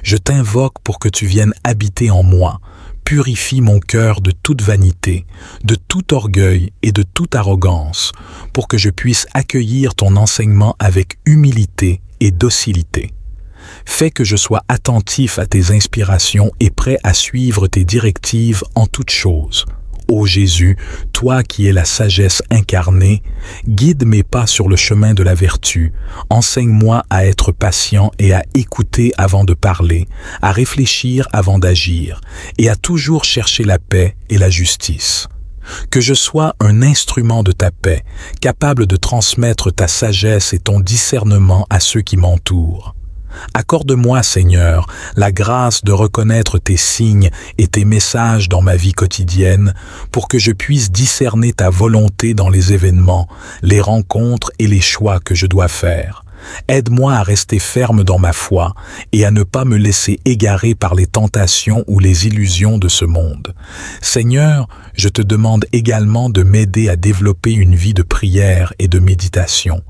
je t'invoque pour que tu viennes habiter en moi, purifie mon cœur de toute vanité, de tout orgueil et de toute arrogance, pour que je puisse accueillir ton enseignement avec humilité et docilité. Fais que je sois attentif à tes inspirations et prêt à suivre tes directives en toutes choses. Ô Jésus, toi qui es la sagesse incarnée, guide mes pas sur le chemin de la vertu, enseigne-moi à être patient et à écouter avant de parler, à réfléchir avant d'agir, et à toujours chercher la paix et la justice. Que je sois un instrument de ta paix, capable de transmettre ta sagesse et ton discernement à ceux qui m'entourent. Accorde-moi, Seigneur, la grâce de reconnaître tes signes et tes messages dans ma vie quotidienne pour que je puisse discerner ta volonté dans les événements, les rencontres et les choix que je dois faire. Aide-moi à rester ferme dans ma foi et à ne pas me laisser égarer par les tentations ou les illusions de ce monde. Seigneur, je te demande également de m'aider à développer une vie de prière et de méditation,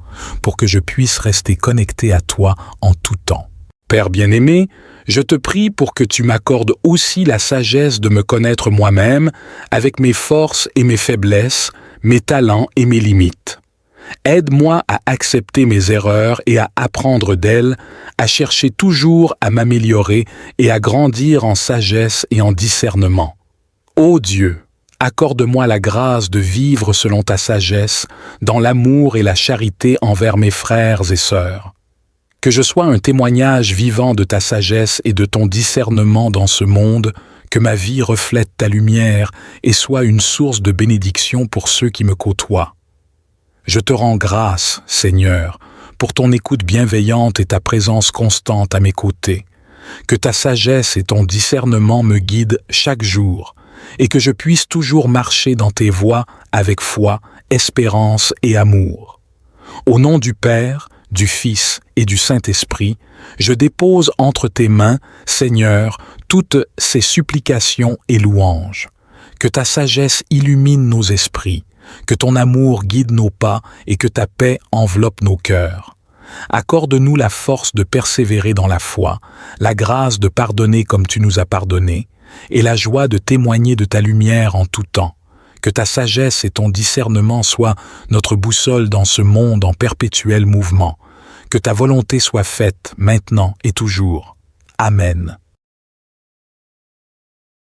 pour que je puisse rester connecté à toi en tout temps. Père bien-aimé, je te prie pour que tu m'accordes aussi la sagesse de me connaître moi-même, avec mes forces et mes faiblesses, mes talents et mes limites. Aide-moi à accepter mes erreurs et à apprendre d'elles, à chercher toujours à m'améliorer et à grandir en sagesse et en discernement. Ô Dieu, accorde-moi la grâce de vivre selon ta sagesse, dans l'amour et la charité envers mes frères et sœurs. Que je sois un témoignage vivant de ta sagesse et de ton discernement dans ce monde, que ma vie reflète ta lumière et soit une source de bénédiction pour ceux qui me côtoient. Je te rends grâce, Seigneur, pour ton écoute bienveillante et ta présence constante à mes côtés. Que ta sagesse et ton discernement me guident chaque jour, et que je puisse toujours marcher dans tes voies avec foi, espérance et amour. Au nom du Père, du Fils et du Saint-Esprit, je dépose entre tes mains, Seigneur, toutes ces supplications et louanges. Que ta sagesse illumine nos esprits, que ton amour guide nos pas et que ta paix enveloppe nos cœurs. Accorde-nous la force de persévérer dans la foi, la grâce de pardonner comme tu nous as pardonné, et la joie de témoigner de ta lumière en tout temps. Que ta sagesse et ton discernement soient notre boussole dans ce monde en perpétuel mouvement. Que ta volonté soit faite maintenant et toujours. Amen.